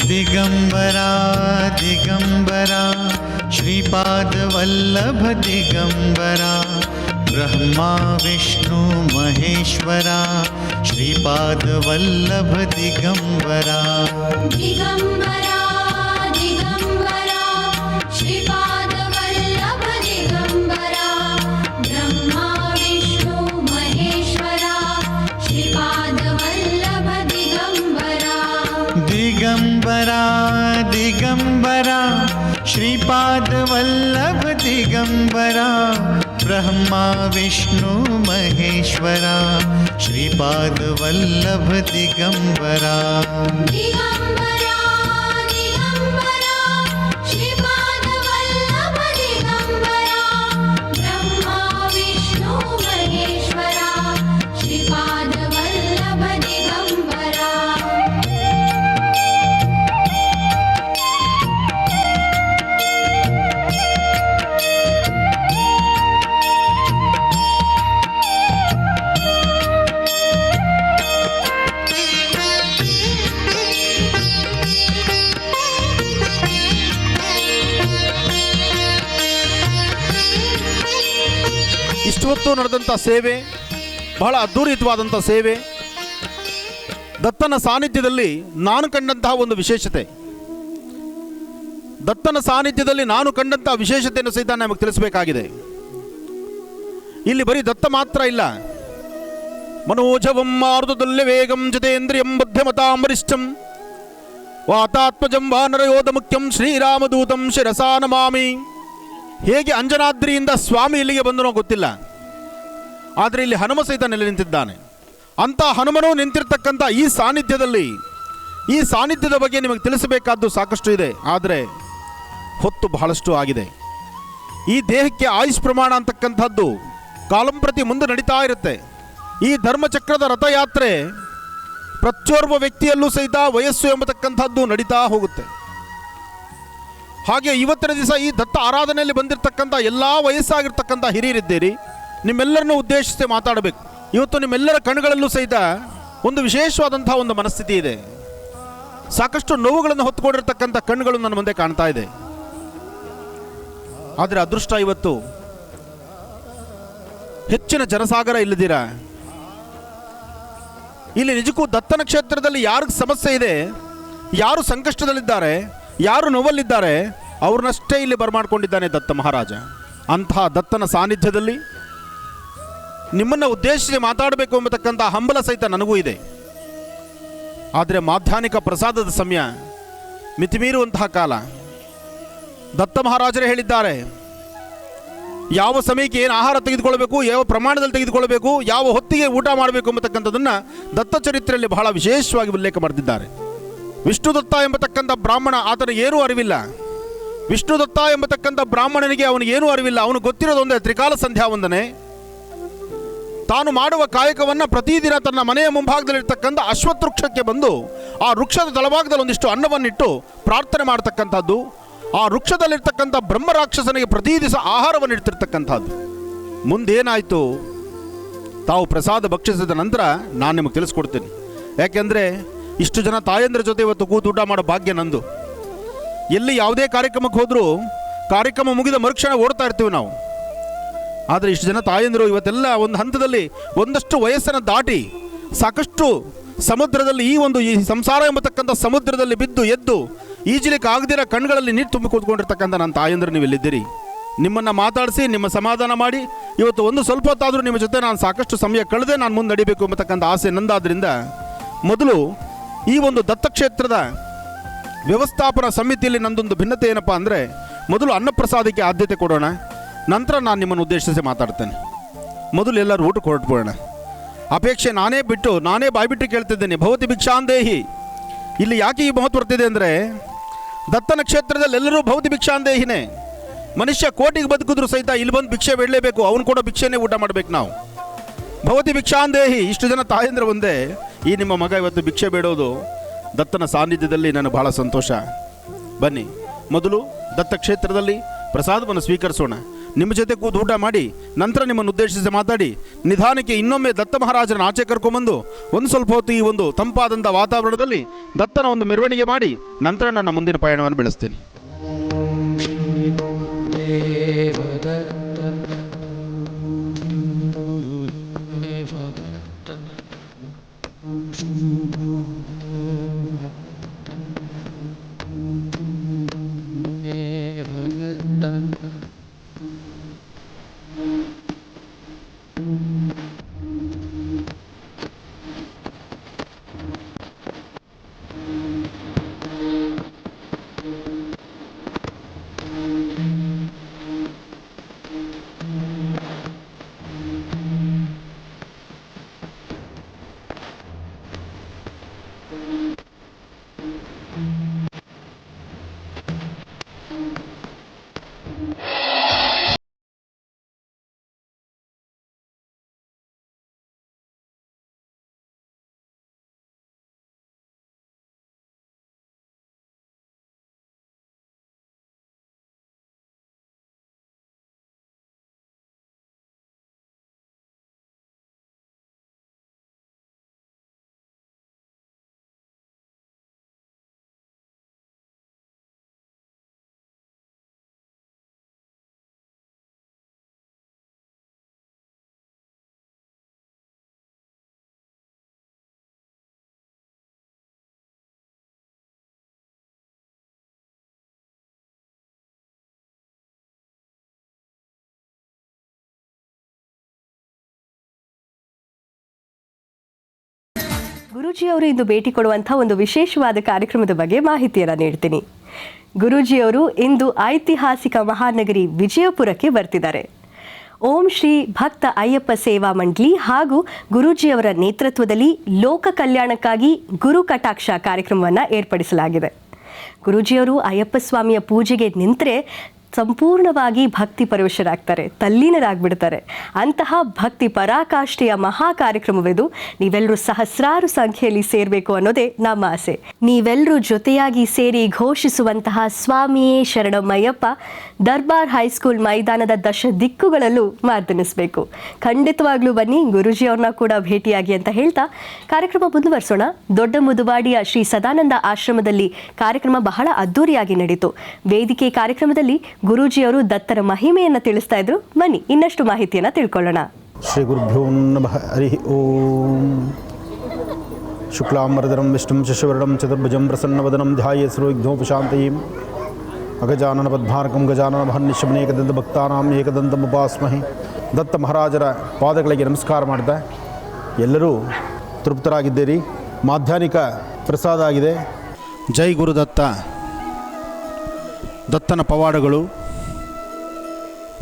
दिगंबरा दिगंबरा श्रीपादवल्लभ दिगंबरा ब्रह्मा विष्णु महेश्वरा श्रीपादवल्लभ दिगंबरा दिगंबरा दिगंबरा श्रीपादवल्लभ दिगंबरा ब्रह्मा विष्णु महेश्वरा श्रीपादवल्लभ दिगंबरा दिगंबरा दिगंबरा श्रीपादवल्लभ दिगंबरा ब्रह्मा विष्णु महेश्वरा श्रीपादवल्लभ दिगंबरा दिगंबरा दिगंबरा श्रीपादवल्लभ दिगंबरा ब्रह्मा विष्णु महेश्वरा श्रीपादवल्लभ दिगंबरा ಇಷ್ಟು ಹೊತ್ತು ನಡೆದಂಥ ಸೇವೆ ಬಹಳ ಅದ್ಭುತವಾದಂಥ ಸೇವೆ. ದತ್ತನ ಸಾನ್ನಿಧ್ಯದಲ್ಲಿ ನಾನು ಕಂಡಂತಹ ಒಂದು ವಿಶೇಷತೆ, ದತ್ತನ ಸಾನ್ನಿಧ್ಯದಲ್ಲಿ ನಾನು ಕಂಡಂತಹ ವಿಶೇಷತೆಯನ್ನು ಸಹಿತ ನಮಗೆ ತಿಳಿಸಬೇಕಾಗಿದೆ. ಇಲ್ಲಿ ಬರೀ ದತ್ತ ಮಾತ್ರ ಇಲ್ಲ, ಮನೋಜವಂ ಮಾರುತದುಲ್ಯ ವೇಗಂ ಜಿತೇಂದ್ರಿಯಂ ಬುದ್ಧಿಮತಾಂ ವರಿಷ್ಠಂ ವಾತಾತ್ಮಜಂ ವಾನರಯೋಧ ಮುಖ್ಯಂ ಶ್ರೀರಾಮದೂತಂ ಶಿರಸಾ ನಮಾಮಿ. ಹೇಗೆ ಅಂಜನಾದ್ರಿಯಿಂದ ಸ್ವಾಮಿ ಇಲ್ಲಿಗೆ ಬಂದನೋ ಗೊತ್ತಿಲ್ಲ, ಆದರೆ ಇಲ್ಲಿ ಹನುಮ ಸಹಿತ ನೆಲೆ ನಿಂತಿದ್ದಾನೆ. ಅಂಥ ಹನುಮನು ನಿಂತಿರ್ತಕ್ಕಂಥ ಈ ಸಾನ್ನಿಧ್ಯದಲ್ಲಿ, ಈ ಸಾನ್ನಿಧ್ಯದ ಬಗ್ಗೆ ನಿಮಗೆ ತಿಳಿಸಬೇಕಾದ್ದು ಸಾಕಷ್ಟು ಇದೆ, ಆದರೆ ಹೊತ್ತು ಬಹಳಷ್ಟು ಆಗಿದೆ. ಈ ದೇಹಕ್ಕೆ ಆಯುಷ್ ಪ್ರಮಾಣ ಅಂತಕ್ಕಂಥದ್ದು ಕಾಲಂಪ್ರತಿ ಮುಂದೆ ನಡೀತಾ ಇರುತ್ತೆ. ಈ ಧರ್ಮಚಕ್ರದ ರಥಯಾತ್ರೆ ಪ್ರತಿಯೊಬ್ಬ ವ್ಯಕ್ತಿಯಲ್ಲೂ ಸಹಿತ ವಯಸ್ಸು ಎಂಬತಕ್ಕಂಥದ್ದು ನಡೀತಾ ಹೋಗುತ್ತೆ. ಹಾಗೆ ಇವತ್ತಿನ ದಿವಸ ಈ ದತ್ತ ಆರಾಧನೆಯಲ್ಲಿ ಬಂದಿರತಕ್ಕಂಥ ಎಲ್ಲ ವಯಸ್ಸಾಗಿರ್ತಕ್ಕಂಥ ಹಿರಿಯರಿದ್ದೀರಿ, ನಿಮ್ಮೆಲ್ಲರನ್ನು ಉದ್ದೇಶಿಸಿ ಮಾತಾಡಬೇಕು. ಇವತ್ತು ನಿಮ್ಮೆಲ್ಲರ ಕಣ್ಣುಗಳಲ್ಲೂ ಸಹಿತ ಒಂದು ವಿಶೇಷವಾದಂಥ ಒಂದು ಮನಸ್ಥಿತಿ ಇದೆ. ಸಾಕಷ್ಟು ನೋವುಗಳನ್ನು ಹೊತ್ತುಕೊಂಡಿರ್ತಕ್ಕಂಥ ಕಣ್ಣುಗಳು ನನ್ನ ಮುಂದೆ ಕಾಣ್ತಾ ಇದೆ. ಆದರೆ ಅದೃಷ್ಟ ಇವತ್ತು ಹೆಚ್ಚಿನ ಜನಸಾಗರ ಇಲ್ಲದಿರ ಇಲ್ಲಿ ನಿಜಕ್ಕೂ ದತ್ತನ ಕ್ಷೇತ್ರದಲ್ಲಿ ಯಾರಿಗೆ ಸಮಸ್ಯೆ ಇದೆ, ಯಾರು ಸಂಕಷ್ಟದಲ್ಲಿದ್ದಾರೆ, ಯಾರು ನೋವಲ್ಲಿದ್ದಾರೆ, ಅವ್ರನ್ನಷ್ಟೇ ಇಲ್ಲಿ ಬರಮಾಡ್ಕೊಂಡಿದ್ದಾನೆ ದತ್ತ ಮಹಾರಾಜ. ಅಂತಹ ದತ್ತನ ಸಾನ್ನಿಧ್ಯದಲ್ಲಿ ನಿಮ್ಮನ್ನು ಉದ್ದೇಶಿಸಿ ಮಾತಾಡಬೇಕು ಎಂಬತಕ್ಕಂಥ ಹಂಬಲ ಸಹಿತ ನನಗೂ ಇದೆ. ಆದರೆ ಮಾಧ್ಯಾಹ್ನಿಕ ಪ್ರಸಾದದ ಸಮಯ, ಮಿತಿಮೀರುವಂತಹ ಕಾಲ. ದತ್ತ ಮಹಾರಾಜರೇ ಹೇಳಿದ್ದಾರೆ, ಯಾವ ಸಮಯಕ್ಕೆ ಏನು ಆಹಾರ ತೆಗೆದುಕೊಳ್ಬೇಕು, ಯಾವ ಪ್ರಮಾಣದಲ್ಲಿ ತೆಗೆದುಕೊಳ್ಬೇಕು, ಯಾವ ಹೊತ್ತಿಗೆ ಊಟ ಮಾಡಬೇಕು ಎಂಬತಕ್ಕಂಥದ್ದನ್ನು ದತ್ತ ಚರಿತ್ರೆಯಲ್ಲಿ ಬಹಳ ವಿಶೇಷವಾಗಿ ಉಲ್ಲೇಖ ಮಾಡಿದ್ದಾರೆ. ವಿಷ್ಣು ದತ್ತ ಎಂಬತಕ್ಕಂಥ ಬ್ರಾಹ್ಮಣ, ಆತನ ಏನೂ ಅರಿವಿಲ್ಲ. ವಿಷ್ಣು ದತ್ತ ಎಂಬತಕ್ಕಂಥ ಬ್ರಾಹ್ಮಣನಿಗೆ ಅವನಿಗೆ ಏನೂ ಅರಿವಿಲ್ಲ. ಅವನು ಗೊತ್ತಿರೋದೊಂದೇ ತ್ರಿಕಾಲ ಸಂಧ್ಯಾ ವಂದನೆ. ತಾನು ಮಾಡುವ ಕಾಯಕವನ್ನು ಪ್ರತಿದಿನ ತನ್ನ ಮನೆಯ ಮುಂಭಾಗದಲ್ಲಿರ್ತಕ್ಕಂಥ ಅಶ್ವತ್ಥ ವೃಕ್ಷಕ್ಕೆ ಬಂದು ಆ ವೃಕ್ಷದ ತಳಭಾಗದಲ್ಲಿ ಒಂದಿಷ್ಟು ಅನ್ನವನ್ನಿಟ್ಟು ಪ್ರಾರ್ಥನೆ ಮಾಡ್ತಕ್ಕಂಥದ್ದು, ಆ ವೃಕ್ಷದಲ್ಲಿರ್ತಕ್ಕಂಥ ಬ್ರಹ್ಮರಾಕ್ಷಸನಿಗೆ ಪ್ರತಿ ದಿವಸ ಆಹಾರವನ್ನು ಇಡ್ತಿರ್ತಕ್ಕಂಥದ್ದು. ಮುಂದೇನಾಯಿತು, ತಾವು ಪ್ರಸಾದ ಭಕ್ಷಿಸಿದ ನಂತರ ನಾನು ನಿಮಗೆ ತಿಳಿಸ್ಕೊಡ್ತೀನಿ. ಯಾಕೆಂದರೆ ಇಷ್ಟು ಜನ ತಾಯಂದ್ರ ಜೊತೆ ಇವತ್ತು ಕೂತು ಊಟ ಮಾಡೋ ಭಾಗ್ಯ ನಂದು. ಎಲ್ಲಿ ಯಾವುದೇ ಕಾರ್ಯಕ್ರಮಕ್ಕೆ ಹೋದರೂ ಕಾರ್ಯಕ್ರಮ ಮುಗಿದ ಮರುಕ್ಷಣ ಓಡ್ತಾ ಇರ್ತೀವಿ ನಾವು. ಆದರೆ ಇಷ್ಟು ಜನ ತಾಯಂದಿರು ಇವತ್ತೆಲ್ಲ ಒಂದು ಹಂತದಲ್ಲಿ ಒಂದಷ್ಟು ವಯಸ್ಸನ್ನು ದಾಟಿ ಸಾಕಷ್ಟು ಸಮುದ್ರದಲ್ಲಿ ಈ ಸಂಸಾರ ಎಂಬತಕ್ಕಂಥ ಸಮುದ್ರದಲ್ಲಿ ಬಿದ್ದು ಎದ್ದು ಈಜಲಿಕ್ಕೆ ಆಗದಿರೋ ಕಣ್ಗಳಲ್ಲಿ ನೀರು ತುಂಬಿ ಕೂತ್ಕೊಂಡಿರ್ತಕ್ಕಂಥ ನನ್ನ ತಾಯಂದಿರು ನೀವೆಲ್ಲಿದ್ದೀರಿ. ನಿಮ್ಮನ್ನು ಮಾತಾಡಿಸಿ ನಿಮ್ಮ ಸಮಾಧಾನ ಮಾಡಿ ಇವತ್ತು ಒಂದು ಸ್ವಲ್ಪ ಹೊತ್ತಾದರೂ ನಿಮ್ಮ ಜೊತೆ ನಾನು ಸಾಕಷ್ಟು ಸಮಯ ಕಳೆದೇ ನಾನು ಮುಂದೆ ನಡಿಬೇಕು ಎಂಬತಕ್ಕಂಥ ಆಸೆ ನಂದಾದ್ರಿಂದ ಮೊದಲು ಈ ಒಂದು ದತ್ತಕ್ಷೇತ್ರದ ವ್ಯವಸ್ಥಾಪನಾ ಸಮಿತಿಯಲ್ಲಿ ನಂದೊಂದು ಭಿನ್ನತೆ ಏನಪ್ಪ ಅಂದರೆ, ಮೊದಲು ಅನ್ನಪ್ರಸಾದಕ್ಕೆ ಆದ್ಯತೆ ಕೊಡೋಣ, ನಂತರ ನಾನು ನಿಮ್ಮನ್ನು ಉದ್ದೇಶಿಸಿ ಮಾತಾಡ್ತೇನೆ. ಮೊದಲು ಎಲ್ಲರೂ ಊಟಕ್ಕೆ ಹೊರಟ್ಬೋಣ. ಅಪೇಕ್ಷೆ ನಾನೇ ಬಾಯ್ಬಿಟ್ಟು ಕೇಳ್ತಿದ್ದೇನೆ, ಭವತಿ ಭಿಕ್ಷಾಂದೇಹಿ. ಇಲ್ಲಿ ಯಾಕೆ ಈ ಮಹತ್ವ ಬರ್ತಿದೆ ಅಂದರೆ, ದತ್ತನ ಕ್ಷೇತ್ರದಲ್ಲಿ ಎಲ್ಲರೂ ಭವತಿ ಭಿಕ್ಷಾಂದೇಹಿನೇ. ಮನುಷ್ಯ ಕೋಟಿಗೆ ಬದುಕಿದ್ರು ಸಹಿತ ಇಲ್ಲಿ ಬಂದು ಭಿಕ್ಷೆ ಬೇಡಲೇಬೇಕು, ಅವನು ಕೂಡ ಭಿಕ್ಷೆನೇ ಊಟ ಮಾಡಬೇಕು ನಾವು. ಭವತಿ ಭಿಕ್ಷಾಂದೇಹಿ. ಇಷ್ಟು ಜನ ತಾಯಂದ್ರೆ ಒಂದೇ, ಈ ನಿಮ್ಮ ಮಗ ಇವತ್ತು ಭಿಕ್ಷೆ ಬೇಡೋದು ದತ್ತನ ಸಾನ್ನಿಧ್ಯದಲ್ಲಿ ನನಗೆ ಬಹಳ ಸಂತೋಷ. ಬನ್ನಿ ಮೊದಲು ದತ್ತ ಕ್ಷೇತ್ರದಲ್ಲಿ ಪ್ರಸಾದವನ್ನು ಸ್ವೀಕರಿಸೋಣ. ನಿಮ್ಮ ಜೊತೆ ಕೂತು ಊಟ ಮಾಡಿ ನಂತರ ನಿಮ್ಮನ್ನು ಉದ್ದೇಶಿಸಿ ಮಾತಾಡಿ ನಿಧಾನಕ್ಕೆ ಇನ್ನೊಮ್ಮೆ ದತ್ತ ಮಹಾರಾಜರನ್ನ ಆಚೆ ಕರ್ಕೊಂಬಂದು ಒಂದು ಸ್ವಲ್ಪ ಹೊತ್ತು ಈ ಒಂದು ತಂಪಾದಂಥ ವಾತಾವರಣದಲ್ಲಿ ದತ್ತನ ಒಂದು ಮೆರವಣಿಗೆ ಮಾಡಿ ನಂತರ ನನ್ನ ಮುಂದಿನ ಪಯಣವನ್ನು ಬೆಳೆಸ್ತೀನಿ. ಗುರೂಜಿಯವರು ಇಂದು ಭೇಟಿ ಕೊಡುವಂಥ ಒಂದು ವಿಶೇಷವಾದ ಕಾರ್ಯಕ್ರಮದ ಬಗ್ಗೆ ಮಾಹಿತಿಯನ್ನು ನೀಡ್ತೀನಿ. ಗುರೂಜಿಯವರು ಇಂದು ಐತಿಹಾಸಿಕ ಮಹಾನಗರಿ ವಿಜಯಪುರಕ್ಕೆ ಬರ್ತಿದ್ದಾರೆ. ಓಂ ಶ್ರೀ ಭಕ್ತ ಅಯ್ಯಪ್ಪ ಸೇವಾ ಮಂಡಳಿ ಹಾಗೂ ಗುರೂಜಿಯವರ ನೇತೃತ್ವದಲ್ಲಿ ಲೋಕ ಕಲ್ಯಾಣಕ್ಕಾಗಿ ಗುರು ಕಟಾಕ್ಷ ಕಾರ್ಯಕ್ರಮವನ್ನು ಏರ್ಪಡಿಸಲಾಗಿದೆ. ಗುರೂಜಿಯವರು ಅಯ್ಯಪ್ಪ ಸ್ವಾಮಿಯ ಪೂಜೆಗೆ ನಿಂತರೆ ಸಂಪೂರ್ಣವಾಗಿ ಭಕ್ತಿ ಪರವಶರಾಗ್ತಾರೆ, ತಲ್ಲೀನರಾಗ್ಬಿಡ್ತಾರೆ. ಅಂತಹ ಭಕ್ತಿ ಪರಾಕಾಷ್ಠೆಯ ಮಹಾ ಕಾರ್ಯಕ್ರಮವಿದು. ನೀವೆಲ್ಲರೂ ಸಹಸ್ರಾರು ಸಂಖ್ಯೆಯಲ್ಲಿ ಸೇರಬೇಕು ಅನ್ನೋದೇ ನಮ್ಮ ಆಸೆ. ನೀವೆಲ್ಲರೂ ಜೊತೆಯಾಗಿ ಸೇರಿ ಘೋಷಿಸುವಂತಹ ಸ್ವಾಮಿಯೇ ಶರಣಮಯ್ಯಪ್ಪ ದರ್ಬಾರ್ ಹೈಸ್ಕೂಲ್ ಮೈದಾನದ ದಶ ದಿಕ್ಕುಗಳಲ್ಲೂ ಮಾರ್ದನಿಸಬೇಕು. ಖಂಡಿತವಾಗ್ಲೂ ಬನ್ನಿ, ಗುರೂಜಿ ಅವ್ರನ್ನ ಕೂಡ ಭೇಟಿಯಾಗಿ ಅಂತ ಹೇಳ್ತಾ ಕಾರ್ಯಕ್ರಮ ಮುಂದುವರಿಸೋಣ. ದೊಡ್ಡ ಮುದುವಾಡಿಯ ಶ್ರೀ ಸದಾನಂದ ಆಶ್ರಮದಲ್ಲಿ ಕಾರ್ಯಕ್ರಮ ಬಹಳ ಅದ್ದೂರಿಯಾಗಿ ನಡೀತು. ವೇದಿಕೆ ಕಾರ್ಯಕ್ರಮದಲ್ಲಿ ಗುರೂಜಿಯವರು ದತ್ತರ ಮಹಿಮೆಯನ್ನು ತಿಳಿಸ್ತಾ ಇದ್ರು. ಬನ್ನಿ ಇನ್ನಷ್ಟು ಮಾಹಿತಿಯನ್ನು ತಿಳ್ಕೊಳ್ಳೋಣ. ಶ್ರೀ ಗುರುಭ್ಯೋ ನಮಃ. ಹರಿ ಓಂ. ಶುಕ್ಲಾಂಬರಧರಂ ವಿಷ್ಣುಂ ಶಶಿವರ್ಣಂ ಚತುರ್ಭುಜಂ ಪ್ರಸನ್ನವದನಂ ಧ್ಯಾಯೇ ಸರ್ವವಿಘ್ನೋಪಶಾಂತಯೇ. ಅಗಜಾನನ ಪದ್ಮಾರ್ಕಂ ಗಜಾನನ ಮಹರ್ನಿಶಮನೇಕದಂತ ಭಕ್ತಾನಾಂ ಏಕದಂತಮುಪಾಸ್ಮಹೆ. ದತ್ತ ಮಹಾರಾಜರ ಪಾದಗಳಿಗೆ ನಮಸ್ಕಾರ ಮಾಡ್ತಾ ಎಲ್ಲರೂ ತೃಪ್ತರಾಗಿದ್ದೀರಿ. ಮಾಧ್ಯಾಹ್ನಿಕ ಪ್ರಸಾದ ಆಗಿದೆ. ಜೈ ಗುರುದತ್ತ. ದತ್ತನ ಪವಾಡಗಳು,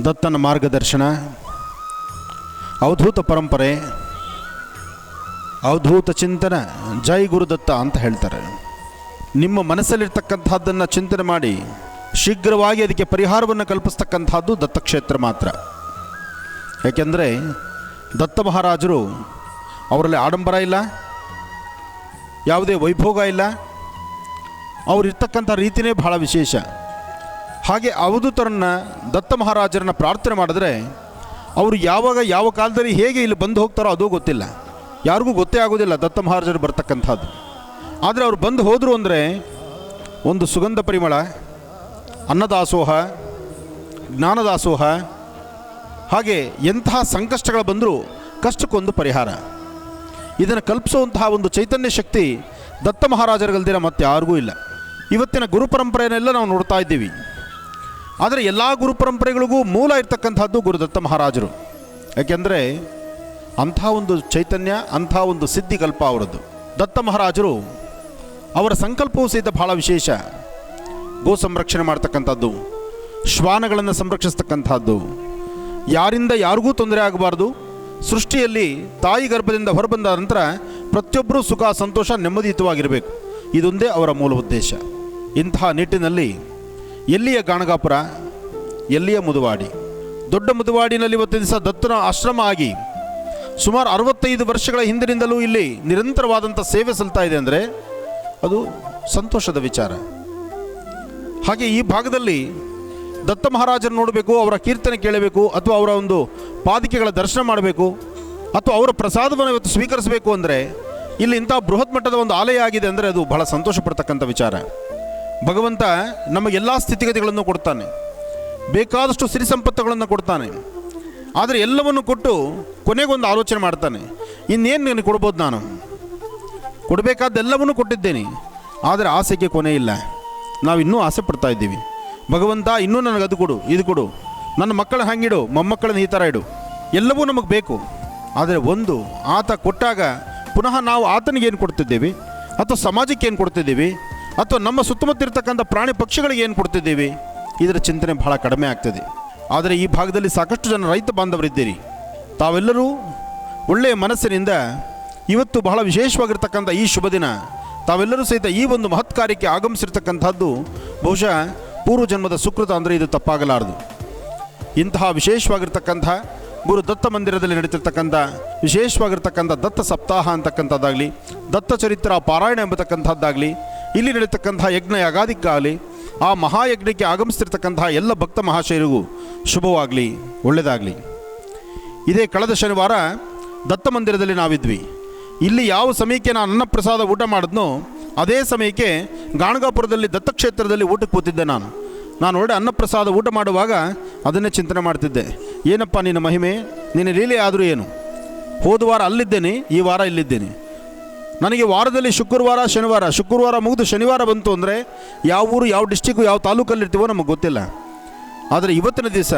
ದತ್ತನ ಮಾರ್ಗದರ್ಶನ, ಅವಧೂತ ಪರಂಪರೆ, ಅವಧೂತ ಚಿಂತನ, ಜೈ ಗುರುದತ್ತ ಅಂತ ಹೇಳ್ತಾರೆ. ನಿಮ್ಮ ಮನಸ್ಸಲ್ಲಿರ್ತಕ್ಕಂಥದ್ದನ್ನು ಚಿಂತನೆ ಮಾಡಿ ಶೀಘ್ರವಾಗಿ ಅದಕ್ಕೆ ಪರಿಹಾರವನ್ನು ಕಲ್ಪಿಸ್ತಕ್ಕಂಥದ್ದು ದತ್ತಕ್ಷೇತ್ರ ಮಾತ್ರ. ಯಾಕೆಂದರೆ ದತ್ತ ಮಹಾರಾಜರು ಅವರಲ್ಲಿ ಆಡಂಬರ ಇಲ್ಲ, ಯಾವುದೇ ವೈಭೋಗ ಇಲ್ಲ, ಅವರಿರ್ತಕ್ಕಂಥ ರೀತಿಯೇ ಬಹಳ ವಿಶೇಷ. ಹಾಗೆ ಅವಧೂತರನ್ನು ದತ್ತ ಮಹಾರಾಜರನ್ನು ಪ್ರಾರ್ಥನೆ ಮಾಡಿದ್ರೆ ಅವರು ಯಾವಾಗ ಯಾವ ಕಾಲದಲ್ಲಿ ಹೇಗೆ ಇಲ್ಲಿ ಬಂದು ಹೋಗ್ತಾರೋ ಅದು ಗೊತ್ತಿಲ್ಲ, ಯಾರಿಗೂ ಗೊತ್ತೇ ಆಗೋದಿಲ್ಲ ದತ್ತ ಮಹಾರಾಜರು ಬರ್ತಕ್ಕಂಥದ್ದು. ಆದರೆ ಅವರು ಬಂದು ಹೋದರು ಅಂದರೆ ಒಂದು ಸುಗಂಧ ಪರಿಮಳ, ಅನ್ನದಾಸೋಹ, ಜ್ಞಾನದಾಸೋಹ, ಹಾಗೆ ಎಂತಹ ಸಂಕಷ್ಟಗಳು ಬಂದರೂ ಕಷ್ಟಕ್ಕೊಂದು ಪರಿಹಾರ. ಇದನ್ನು ಕಲ್ಪಿಸುವಂತಹ ಒಂದು ಚೈತನ್ಯ ಶಕ್ತಿ ದತ್ತ ಮಹಾರಾಜರಿಗಲ್ದಿರ ಮತ್ತೆ ಯಾರಿಗೂ ಇಲ್ಲ. ಇವತ್ತಿನ ಗುರು ಪರಂಪರೆಯನ್ನೆಲ್ಲ ನಾವು ನೋಡ್ತಾ ಇದ್ದೀವಿ. ಆದರೆ ಎಲ್ಲ ಗುರು ಪರಂಪರೆಗಳಿಗೂ ಮೂಲ ಇರ್ತಕ್ಕಂಥದ್ದು ಗುರುದತ್ತ ಮಹಾರಾಜರು. ಯಾಕೆಂದರೆ ಅಂಥ ಒಂದು ಚೈತನ್ಯ, ಅಂಥ ಒಂದು ಸಿದ್ಧಿಕಲ್ಪ ಅವರದ್ದು. ದತ್ತ ಮಹಾರಾಜರು ಅವರ ಸಂಕಲ್ಪವೂ ಸಹಿತ ಬಹಳ ವಿಶೇಷ. ಗೋ ಸಂರಕ್ಷಣೆ ಮಾಡ್ತಕ್ಕಂಥದ್ದು, ಶ್ವಾನಗಳನ್ನು ಸಂರಕ್ಷಿಸ್ತಕ್ಕಂಥದ್ದು, ಯಾರಿಂದ ಯಾರಿಗೂ ತೊಂದರೆ ಆಗಬಾರ್ದು, ಸೃಷ್ಟಿಯಲ್ಲಿ ತಾಯಿ ಗರ್ಭದಿಂದ ಹೊರಬಂದ ನಂತರ ಪ್ರತಿಯೊಬ್ಬರೂ ಸುಖ, ಸಂತೋಷ, ನೆಮ್ಮದಿಯುತವಾಗಿರಬೇಕು. ಇದೊಂದೇ ಅವರ ಮೂಲ ಉದ್ದೇಶ. ಇಂತಹ ನಿಟ್ಟಿನಲ್ಲಿ ಎಲ್ಲಿಯ ಗಾಣಗಾಪುರ, ಎಲ್ಲಿಯ ಮುದುವಾಡಿ, ದೊಡ್ಡ ಮುದುವಾಡಿನಲ್ಲಿ ಇವತ್ತಿನ ದಿವಸ ದತ್ತನ ಆಶ್ರಮ ಆಗಿ ಸುಮಾರು 65 ವರ್ಷಗಳ ಹಿಂದಿನಿಂದಲೂ ಇಲ್ಲಿ ನಿರಂತರವಾದಂಥ ಸೇವೆ ಸಲ್ತಾ ಇದೆ ಅಂದರೆ ಅದು ಸಂತೋಷದ ವಿಚಾರ. ಹಾಗೆ ಈ ಭಾಗದಲ್ಲಿ ದತ್ತ ಮಹಾರಾಜರು ನೋಡಬೇಕು, ಅವರ ಕೀರ್ತನೆ ಕೇಳಬೇಕು, ಅಥವಾ ಅವರ ಒಂದು ಪಾದಿಕೆಗಳ ದರ್ಶನ ಮಾಡಬೇಕು, ಅಥವಾ ಅವರ ಪ್ರಸಾದವನ್ನು ಇವತ್ತು ಸ್ವೀಕರಿಸಬೇಕು ಅಂದರೆ ಇಲ್ಲಿ ಇಂಥ ಬೃಹತ್ ಮಟ್ಟದ ಒಂದು ಆಲಯ ಆಗಿದೆ ಅಂದರೆ ಅದು ಬಹಳ ಸಂತೋಷ ಪಡ್ತಕ್ಕಂಥ ವಿಚಾರ. ಭಗವಂತ ನಮಗೆಲ್ಲ ಸ್ಥಿತಿಗತಿಗಳನ್ನು ಕೊಡ್ತಾನೆ, ಬೇಕಾದಷ್ಟು ಸಿರಿ ಸಂಪತ್ತುಗಳನ್ನು ಕೊಡ್ತಾನೆ. ಆದರೆ ಎಲ್ಲವನ್ನು ಕೊಟ್ಟು ಕೊನೆಗೊಂದು ಆಲೋಚನೆ ಮಾಡ್ತಾನೆ, ಇನ್ನೇನು ನೀನು ಕೊಡ್ಬೋದು, ನಾನು ಕೊಡಬೇಕಾದ್ದೆಲ್ಲವನ್ನೂ ಕೊಟ್ಟಿದ್ದೇನೆ, ಆದರೆ ಆಸೆಗೆ ಕೊನೆ ಇಲ್ಲ. ನಾವಿನ್ನೂ ಆಸೆ ಪಡ್ತಾ ಇದ್ದೀವಿ. ಭಗವಂತ ಇನ್ನೂ ನನಗೆ ಅದು ಕೊಡು, ಇದು ಕೊಡು, ನನ್ನ ಮಕ್ಕಳ ಹಂಗಿಡು, ಮೊಮ್ಮಕ್ಕಳನ್ನ ಈ ಥರ ಇಡು, ಎಲ್ಲವೂ ನಮಗೆ ಬೇಕು. ಆದರೆ ಒಂದು ಆತ ಕೊಟ್ಟಾಗ ಪುನಃ ನಾವು ಆತನಿಗೆ ಏನು ಕೊಡ್ತಿದ್ದೀವಿ, ಅಥವಾ ಸಮಾಜಕ್ಕೆ ಏನು ಕೊಡ್ತಿದ್ದೀವಿ, ಅಥವಾ ನಮ್ಮ ಸುತ್ತಮುತ್ತ ಇರ್ತಕ್ಕಂಥ ಪ್ರಾಣಿ ಪಕ್ಷಿಗಳಿಗೆ ಏನು ಕೊಡ್ತಿದ್ದೀವಿ, ಇದರ ಚಿಂತನೆ ಬಹಳ ಕಡಿಮೆ ಆಗ್ತದೆ. ಆದರೆ ಈ ಭಾಗದಲ್ಲಿ ಸಾಕಷ್ಟು ಜನ ರೈತ ಬಾಂಧವರಿದ್ದೀರಿ. ತಾವೆಲ್ಲರೂ ಒಳ್ಳೆಯ ಮನಸ್ಸಿನಿಂದ ಇವತ್ತು ಬಹಳ ವಿಶೇಷವಾಗಿರ್ತಕ್ಕಂಥ ಈ ಶುಭ ದಿನ ತಾವೆಲ್ಲರೂ ಸಹಿತ ಈ ಒಂದು ಮಹತ್ ಕಾರ್ಯಕ್ಕೆ ಆಗಮಿಸಿರ್ತಕ್ಕಂಥದ್ದು ಬಹುಶಃ ಪೂರ್ವಜನ್ಮದ ಸುಕೃತ ಅಂದರೆ ಇದು ತಪ್ಪಾಗಲಾರದು. ಇಂತಹ ವಿಶೇಷವಾಗಿರ್ತಕ್ಕಂಥ ಗುರು ದತ್ತ ಮಂದಿರದಲ್ಲಿ ನಡೀತಿರ್ತಕ್ಕಂಥ ವಿಶೇಷವಾಗಿರ್ತಕ್ಕಂಥ ದತ್ತ ಸಪ್ತಾಹ ಅಂತಕ್ಕಂಥದ್ದಾಗಲಿ, ದತ್ತ ಚರಿತ್ರ ಪಾರಾಯಣ ಎಂಬತಕ್ಕಂಥದ್ದಾಗಲಿ, ಇಲ್ಲಿ ನಡೀತಕ್ಕಂಥ ಯಜ್ಞ ಯಾಗಾದಿಕ್ಕಾಗಲಿ, ಆ ಮಹಾಯಜ್ಞಕ್ಕೆ ಆಗಮಿಸ್ತಿರ್ತಕ್ಕಂತಹ ಎಲ್ಲ ಭಕ್ತ ಮಹಾಶಯರಿಗೂ ಶುಭವಾಗಲಿ, ಒಳ್ಳೆಯದಾಗಲಿ. ಇದೇ ಕಳೆದ ಶನಿವಾರ ದತ್ತ ಮಂದಿರದಲ್ಲಿ ನಾವಿದ್ವಿ. ಇಲ್ಲಿ ಯಾವ ಸಮಯಕ್ಕೆ ನಾನು ಅನ್ನಪ್ರಸಾದ ಊಟ ಮಾಡಿದ್ನೋ ಅದೇ ಸಮಯಕ್ಕೆ ಗಾಣಗಾಪುರದಲ್ಲಿ ದತ್ತಕ್ಷೇತ್ರದಲ್ಲಿ ಊಟಕ್ಕೆ ಕೂತಿದ್ದೆ. ನಾನು ಒಳ್ಳೆ ಅನ್ನಪ್ರಸಾದ ಊಟ ಮಾಡುವಾಗ ಅದನ್ನೇ ಚಿಂತನೆ ಮಾಡ್ತಿದ್ದೆ. ಏನಪ್ಪ ನಿನ್ನ ಮಹಿಮೆ, ನಿನ್ನ ಲೀಲೆ ಆದರೂ ಏನು? ಹೋದ ವಾರ ಅಲ್ಲಿದ್ದೇನೆ, ಈ ವಾರ ಇಲ್ಲಿದ್ದೇನೆ. ನನಗೆ ವಾರದಲ್ಲಿ ಶುಕ್ರವಾರ ಮುಗಿದು ಶನಿವಾರ ಬಂತು ಅಂದರೆ ಯಾವ ಊರು, ಯಾವ ಡಿಸ್ಟಿಕ್ಕು, ಯಾವ ತಾಲೂಕಲ್ಲಿರ್ತೀವೋ ನಮಗೆ ಗೊತ್ತಿಲ್ಲ. ಆದರೆ ಇವತ್ತಿನ ದಿವಸ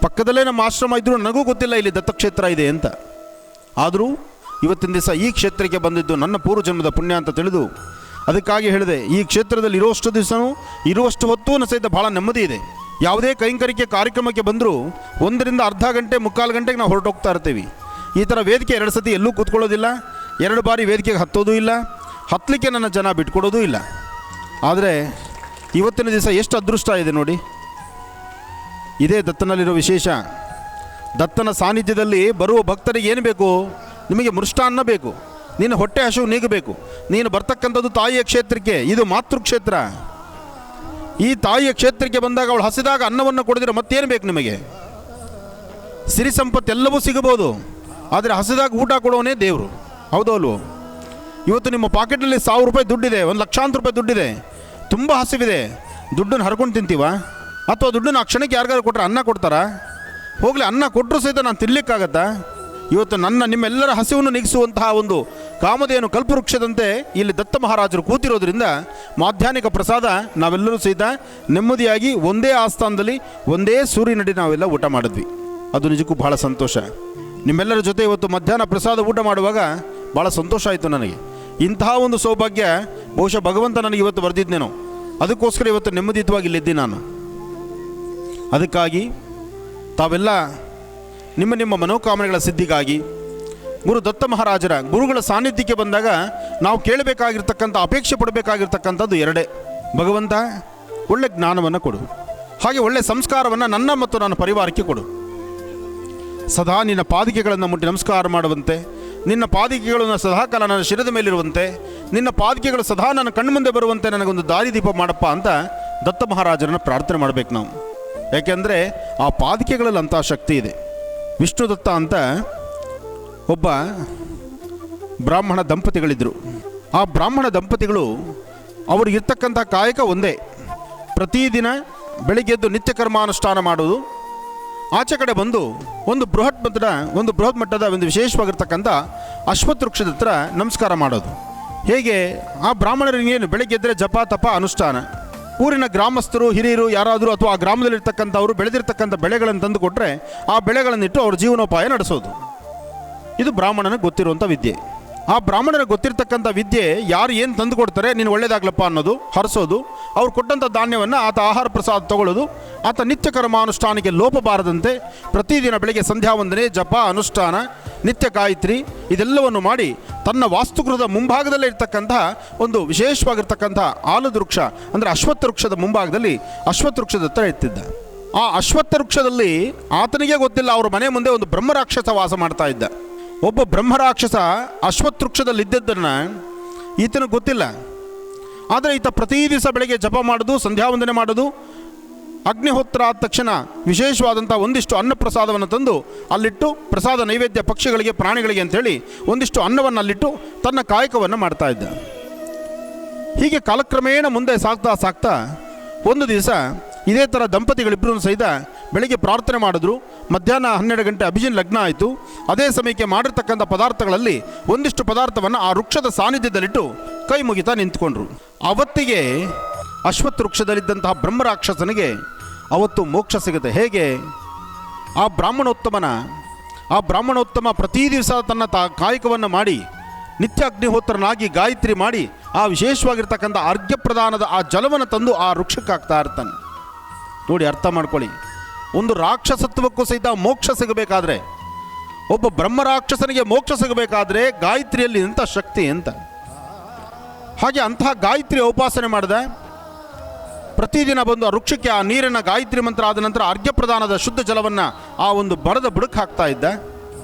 ಪಕ್ಕದಲ್ಲೇ ನಮ್ಮ ಆಶ್ರಮ ಇದ್ದರೂ ನನಗೂ ಗೊತ್ತಿಲ್ಲ ಇಲ್ಲಿ ದತ್ತಕ್ಷೇತ್ರ ಇದೆ ಅಂತ. ಆದರೂ ಇವತ್ತಿನ ದಿವಸ ಈ ಕ್ಷೇತ್ರಕ್ಕೆ ಬಂದಿದ್ದು ನನ್ನ ಪೂರ್ವಜನ್ಮದ ಪುಣ್ಯ ಅಂತ ತಿಳಿದು ಅದಕ್ಕಾಗಿ ಹೇಳಿದೆ, ಈ ಕ್ಷೇತ್ರದಲ್ಲಿ ಇರುವಷ್ಟು ದಿವಸನೂ ಇರುವಷ್ಟು ಹೊತ್ತೂ ಸಹಿತ ಭಾಳ ನೆಮ್ಮದಿ ಇದೆ. ಯಾವುದೇ ಕೈಂಕರಿಕೆ ಕಾರ್ಯಕ್ರಮಕ್ಕೆ ಬಂದರೂ 1 ರಿಂದ ಅರ್ಧ ಗಂಟೆ, 3/4 ಗಂಟೆಗೆ ನಾವು ಹೊರಟೋಗ್ತಾ ಇರ್ತೀವಿ. ಈ ಥರ ವೇದಿಕೆ 2 ಸತಿ ಎಲ್ಲೂ ಕೂತ್ಕೊಳ್ಳೋದಿಲ್ಲ, 2 ಬಾರಿ ವೇದಿಕೆಗೆ ಹತ್ತೋದೂ ಇಲ್ಲ, ಹತ್ತಲಿಕ್ಕೆ ನನ್ನ ಜನ ಬಿಟ್ಕೊಡೋದೂ ಇಲ್ಲ. ಆದರೆ ಇವತ್ತಿನ ದಿವಸ ಎಷ್ಟು ಅದೃಷ್ಟ ಇದೆ ನೋಡಿ. ಇದೇ ದತ್ತನಲ್ಲಿರೋ ವಿಶೇಷ. ದತ್ತನ ಸಾನ್ನಿಧ್ಯದಲ್ಲಿ ಬರುವ ಭಕ್ತರಿಗೆ ಏನು ಬೇಕು? ನಿಮಗೆ ಮೃಷ್ಟಾನ್ನ ಬೇಕು, ನಿನ್ನ ಹೊಟ್ಟೆ ಹಸಿವು ನೀಗಬೇಕು. ನೀನು ಬರ್ತಕ್ಕಂಥದ್ದು ತಾಯಿಯ ಕ್ಷೇತ್ರಕ್ಕೆ, ಇದು ಮಾತೃಕ್ಷೇತ್ರ. ಈ ತಾಯಿಯ ಕ್ಷೇತ್ರಕ್ಕೆ ಬಂದಾಗ ಅವಳು ಹಸಿದಾಗ ಅನ್ನವನ್ನು ಕೊಡಿದ್ರೆ ಮತ್ತೇನು ಬೇಕು ನಿಮಗೆ? ಸಿರಿ ಸಂಪತ್ತು ಎಲ್ಲವೂ ಸಿಗಬಹುದು, ಆದರೆ ಹಸಿದಾಗ ಊಟ ಕೊಡೋನೇ ದೇವರು. ಹೌದೋ ಅಲ್ವೋ? ಇವತ್ತು ನಿಮ್ಮ ಪಾಕೆಟಲ್ಲಿ 1000 ರೂಪಾಯಿ ದುಡ್ಡಿದೆ, 1 ಲಕ್ಷಾಂತರ ರೂಪಾಯಿ ದುಡ್ಡಿದೆ, ತುಂಬ ಹಸಿವಿದೆ, ದುಡ್ಡನ್ನು ಹರ್ಕೊಂಡು ತಿಂತೀವ? ಅಥವಾ ದುಡ್ಡನ್ನು ಆ ಕ್ಷಣಕ್ಕೆ ಯಾರಿಗಾರು ಕೊಟ್ಟರೆ ಅನ್ನ ಕೊಡ್ತಾರಾ? ಹೋಗಲಿ, ಅನ್ನ ಕೊಟ್ಟರು ಸಹಿತ ನಾನು ತಿನ್ನಲಿಕ್ಕಾಗತ್ತಾ? ಇವತ್ತು ನಿಮ್ಮೆಲ್ಲರ ಹಸಿವನ್ನು ನೀಗಿಸುವಂತಹ ಒಂದು ಕಾಮಧೇನು ಕಲ್ಪವೃಕ್ಷದಂತೆ ಇಲ್ಲಿ ದತ್ತ ಮಹಾರಾಜರು ಕೂತಿರೋದ್ರಿಂದ ಮಾಧ್ಯಾಹ್ನಿಕ ಪ್ರಸಾದ ನಾವೆಲ್ಲರೂ ಸಹಿತ ನೆಮ್ಮದಿಯಾಗಿ ಒಂದೇ ಆಸ್ಥಾನದಲ್ಲಿ ಒಂದೇ ಸೂರ್ಯನಡಿ ನಾವೆಲ್ಲ ಊಟ ಮಾಡಿದ್ವಿ. ಅದು ನಿಜಕ್ಕೂ ಬಹಳ ಸಂತೋಷ. ನಿಮ್ಮೆಲ್ಲರ ಜೊತೆ ಇವತ್ತು ಮಧ್ಯಾಹ್ನ ಪ್ರಸಾದ ಊಟ ಮಾಡುವಾಗ ಭಾಳ ಸಂತೋಷ ಆಯಿತು ನನಗೆ. ಇಂತಹ ಒಂದು ಸೌಭಾಗ್ಯ ಬಹುಶಃ ಭಗವಂತ ನನಗೆ ಇವತ್ತು ಬರೆದಿದ್ದೇನೋ, ಅದಕ್ಕೋಸ್ಕರ ಇವತ್ತು ನೆಮ್ಮದಿಯುತವಾಗಿ ಇಲ್ಲಿದ್ದೀನಿ ನಾನು. ಅದಕ್ಕಾಗಿ ತಾವೆಲ್ಲ ನಿಮ್ಮ ಮನೋಕಾಮನೆಗಳ ಸಿದ್ಧಿಗಾಗಿ ಗುರು ದತ್ತ ಮಹಾರಾಜರ ಗುರುಗಳ ಸಾನ್ನಿಧ್ಯಕ್ಕೆ ಬಂದಾಗ ನಾವು ಕೇಳಬೇಕಾಗಿರ್ತಕ್ಕಂಥ, ಅಪೇಕ್ಷೆ ಪಡಬೇಕಾಗಿರ್ತಕ್ಕಂಥದ್ದು ಎರಡೇ. ಭಗವಂತ, ಒಳ್ಳೆ ಜ್ಞಾನವನ್ನು ಕೊಡು, ಹಾಗೆ ಒಳ್ಳೆ ಸಂಸ್ಕಾರವನ್ನು ನನ್ನ ಮತ್ತು ನನ್ನ ಪರಿವಾರಕ್ಕೆ ಕೊಡು. ಸದಾ ನಿನ್ನ ಪಾದಿಕೆಗಳನ್ನು ಮುಟ್ಟಿ ನಮಸ್ಕಾರ ಮಾಡುವಂತೆ, ನಿನ್ನ ಪಾದಿಕೆಗಳನ್ನು ಸದಾಕಾಲ ನನ್ನ ಶಿರದ ಮೇಲಿರುವಂತೆ, ನಿನ್ನ ಪಾದಿಕೆಗಳು ಸದಾ ನನ್ನ ಕಣ್ಮುಂದೆ ಬರುವಂತೆ ನನಗೊಂದು ದಾರಿದೀಪ ಮಾಡಪ್ಪ ಅಂತ ದತ್ತ ಮಹಾರಾಜರನ್ನು ಪ್ರಾರ್ಥನೆ ಮಾಡಬೇಕು ನಾವು. ಯಾಕೆಂದರೆ ಆ ಪಾದಿಕೆಗಳಲ್ಲಿ ಅಂಥ ಶಕ್ತಿ ಇದೆ. ವಿಷ್ಣು ದತ್ತ ಅಂತ ಒಬ್ಬ ಬ್ರಾಹ್ಮಣ ದಂಪತಿಗಳಿದ್ದರು. ಆ ಬ್ರಾಹ್ಮಣ ದಂಪತಿಗಳು ಅವ್ರಿಗಿರ್ತಕ್ಕಂಥ ಕಾಯಕ ಒಂದೇ, ಪ್ರತಿದಿನ ಬೆಳಿಗ್ಗೆದ್ದು ನಿತ್ಯ ಕರ್ಮಾನುಷ್ಠಾನ ಮಾಡೋದು, ಆಚೆ ಕಡೆ ಬಂದು ಒಂದು ಬೃಹತ್ ಮಟ್ಟದ ಒಂದು ವಿಶೇಷವಾಗಿರ್ತಕ್ಕಂಥ ಅಶ್ವತ್ಥ ವೃಕ್ಷದ ಹತ್ರ ನಮಸ್ಕಾರ ಮಾಡೋದು. ಹೇಗೆ ಆ ಬ್ರಾಹ್ಮಣರಿಗೇನು ಬೆಳಗ್ಗೆದ್ದರೆ ಜಪ ತಪ ಅನುಷ್ಠಾನ, ಊರಿನ ಗ್ರಾಮಸ್ಥರು ಹಿರಿಯರು ಯಾರಾದರೂ ಅಥವಾ ಆ ಗ್ರಾಮದಲ್ಲಿರ್ತಕ್ಕಂಥವರು ಬೆಳೆದಿರ್ತಕ್ಕಂಥ ಬೆಳೆಗಳನ್ನು ತಂದು ಕೊಟ್ಟರೆ ಆ ಬೆಳೆಗಳನ್ನಿಟ್ಟು ಅವ್ರ ಜೀವನೋಪಾಯ ನಡೆಸೋದು. ಇದು ಬ್ರಾಹ್ಮಣನಿಗೆ ಗೊತ್ತಿರುವಂಥ ವಿದ್ಯೆ. ಆ ಬ್ರಾಹ್ಮಣನಿಗೆ ಗೊತ್ತಿರ್ತಕ್ಕಂಥ ವಿದ್ಯೆ ಯಾರು ಏನು ತಂದು ಕೊಡ್ತಾರೆ, ನೀನು ಒಳ್ಳೇದಾಗ್ಲಪ್ಪ ಅನ್ನೋದು, ಹರಿಸೋದು, ಅವ್ರು ಕೊಟ್ಟಂಥ ಧಾನ್ಯವನ್ನು ಆತ ಆಹಾರ ಪ್ರಸಾದ ತಗೊಳ್ಳೋದು, ಆತ ನಿತ್ಯ ಕರ್ಮಾನುಷ್ಠಾನಕ್ಕೆ ಲೋಪ ಬಾರದಂತೆ ಪ್ರತಿದಿನ ಬೆಳಗ್ಗೆ ಸಂಧ್ಯಾ ವಂದನೆ, ಜಪ, ಅನುಷ್ಠಾನ, ನಿತ್ಯ ಗಾಯತ್ರಿ ಇದೆಲ್ಲವನ್ನು ಮಾಡಿ ತನ್ನ ವಾಸ್ತುಗೃಹದ ಮುಂಭಾಗದಲ್ಲೇ ಇರ್ತಕ್ಕಂತಹ ಒಂದು ವಿಶೇಷವಾಗಿರ್ತಕ್ಕಂಥ ಆಲದ ವೃಕ್ಷ ಅಂದರೆ ಅಶ್ವತ್ಥ ವೃಕ್ಷದ ಮುಂಭಾಗದಲ್ಲಿ ಅಶ್ವತ್ಥ ವೃಕ್ಷದ ಹತ್ರ ಇರ್ತಿದ್ದ. ಆ ಅಶ್ವತ್ಥ ವೃಕ್ಷದಲ್ಲಿ ಆತನಿಗೆ ಗೊತ್ತಿಲ್ಲ, ಅವರ ಮನೆ ಮುಂದೆ ಒಂದು ಬ್ರಹ್ಮರಾಕ್ಷಸ ವಾಸ ಮಾಡ್ತಾ ಇದ್ದ. ಒಬ್ಬ ಬ್ರಹ್ಮರಾಕ್ಷಸ ಅಶ್ವತ್ಥ ವೃಕ್ಷದಲ್ಲಿ ಇದ್ದದ್ದನ್ನು ಈತನಿಗೆ ಗೊತ್ತಿಲ್ಲ. ಆದರೆ ಈತ ಪ್ರತಿ ದಿವಸ ಬೆಳಗ್ಗೆ ಜಪ ಮಾಡೋದು, ಸಂಧ್ಯಾವಂದನೆ ಮಾಡೋದು, ಅಗ್ನಿಹೋತ್ರ ಆದ ತಕ್ಷಣ ವಿಶೇಷವಾದಂಥ ಒಂದಿಷ್ಟು ಅನ್ನ ಪ್ರಸಾದವನ್ನು ತಂದು ಅಲ್ಲಿಟ್ಟು, ಪ್ರಸಾದ ನೈವೇದ್ಯ ಪಕ್ಷಿಗಳಿಗೆ ಪ್ರಾಣಿಗಳಿಗೆ ಅಂಥೇಳಿ ಒಂದಿಷ್ಟು ಅನ್ನವನ್ನು ಅಲ್ಲಿಟ್ಟು ತನ್ನ ಕಾಯಕವನ್ನು ಮಾಡ್ತಾ ಇದ್ದ. ಹೀಗೆ ಕಾಲಕ್ರಮೇಣ ಮುಂದೆ ಸಾಗ್ತಾ ಒಂದು ದಿವಸ ಇದೇ ಥರ ದಂಪತಿಗಳಿಬ್ಬರೂ ಸಹಿತ ಬೆಳಿಗ್ಗೆ ಪ್ರಾರ್ಥನೆ ಮಾಡಿದ್ರು. ಮಧ್ಯಾಹ್ನ 12 ಗಂಟೆ ಅಭಿಜಿನ್ ಲಗ್ನ ಆಯಿತು. ಅದೇ ಸಮಯಕ್ಕೆ ಮಾಡಿರ್ತಕ್ಕಂಥ ಪದಾರ್ಥಗಳಲ್ಲಿ ಒಂದಿಷ್ಟು ಪದಾರ್ಥವನ್ನು ಆ ವೃಕ್ಷದ ಸಾನ್ನಿಧ್ಯದಲ್ಲಿಟ್ಟು ಕೈ ಮುಗಿತಾ ನಿಂತ್ಕೊಂಡ್ರು. ಅವತ್ತಿಗೆ ಅಶ್ವತ್ಥ ವೃಕ್ಷದಲ್ಲಿದ್ದಂತಹ ಬ್ರಹ್ಮರಾಕ್ಷಸನಿಗೆ ಅವತ್ತು ಮೋಕ್ಷ ಸಿಗುತ್ತೆ. ಹೇಗೆ? ಆ ಬ್ರಾಹ್ಮಣೋತ್ತಮ ಪ್ರತಿ ದಿವಸ ತನ್ನ ಕಾಯಕವನ್ನು ಮಾಡಿ ನಿತ್ಯ ಅಗ್ನಿಹೋತ್ರನಾಗಿ ಗಾಯತ್ರಿ ಮಾಡಿ ಆ ವಿಶೇಷವಾಗಿರ್ತಕ್ಕಂಥ ಅರ್ಘ್ಯ ಪ್ರದಾನದ ಆ ಜಲವನ್ನು ತಂದು ಆ ವೃಕ್ಷಕ್ಕೆ ಹಾಕ್ತಾ ಇರ್ತಾನೆ. ನೋಡಿ, ಅರ್ಥ ಮಾಡ್ಕೊಳ್ಳಿ. ಒಂದು ರಾಕ್ಷಸತ್ವಕ್ಕೂ ಸಹಿತ ಮೋಕ್ಷ ಸಿಗಬೇಕಾದ್ರೆ, ಒಬ್ಬ ಬ್ರಹ್ಮರಾಕ್ಷಸನಿಗೆ ಮೋಕ್ಷ ಸಿಗಬೇಕಾದ್ರೆ ಗಾಯತ್ರಿಯಲ್ಲಿ ಇಂಥ ಶಕ್ತಿ ಅಂತ. ಹಾಗೆ ಅಂತಹ ಗಾಯತ್ರಿ ಉಪಾಸನೆ ಮಾಡಿದ ಪ್ರತಿದಿನ ಬಂದು ಆ ವೃಕ್ಷಕ್ಕೆ ಆ ನೀರನ್ನು ಗಾಯತ್ರಿ ಮಂತ್ರ ಆದ ನಂತರ ಅರ್ಘ್ಯ ಪ್ರದಾನದ ಶುದ್ಧ ಜಲವನ್ನು ಆ ಒಂದು ಬರದ ಬುಡಕ್ಕೆ ಹಾಕ್ತಾ ಇದ್ದ.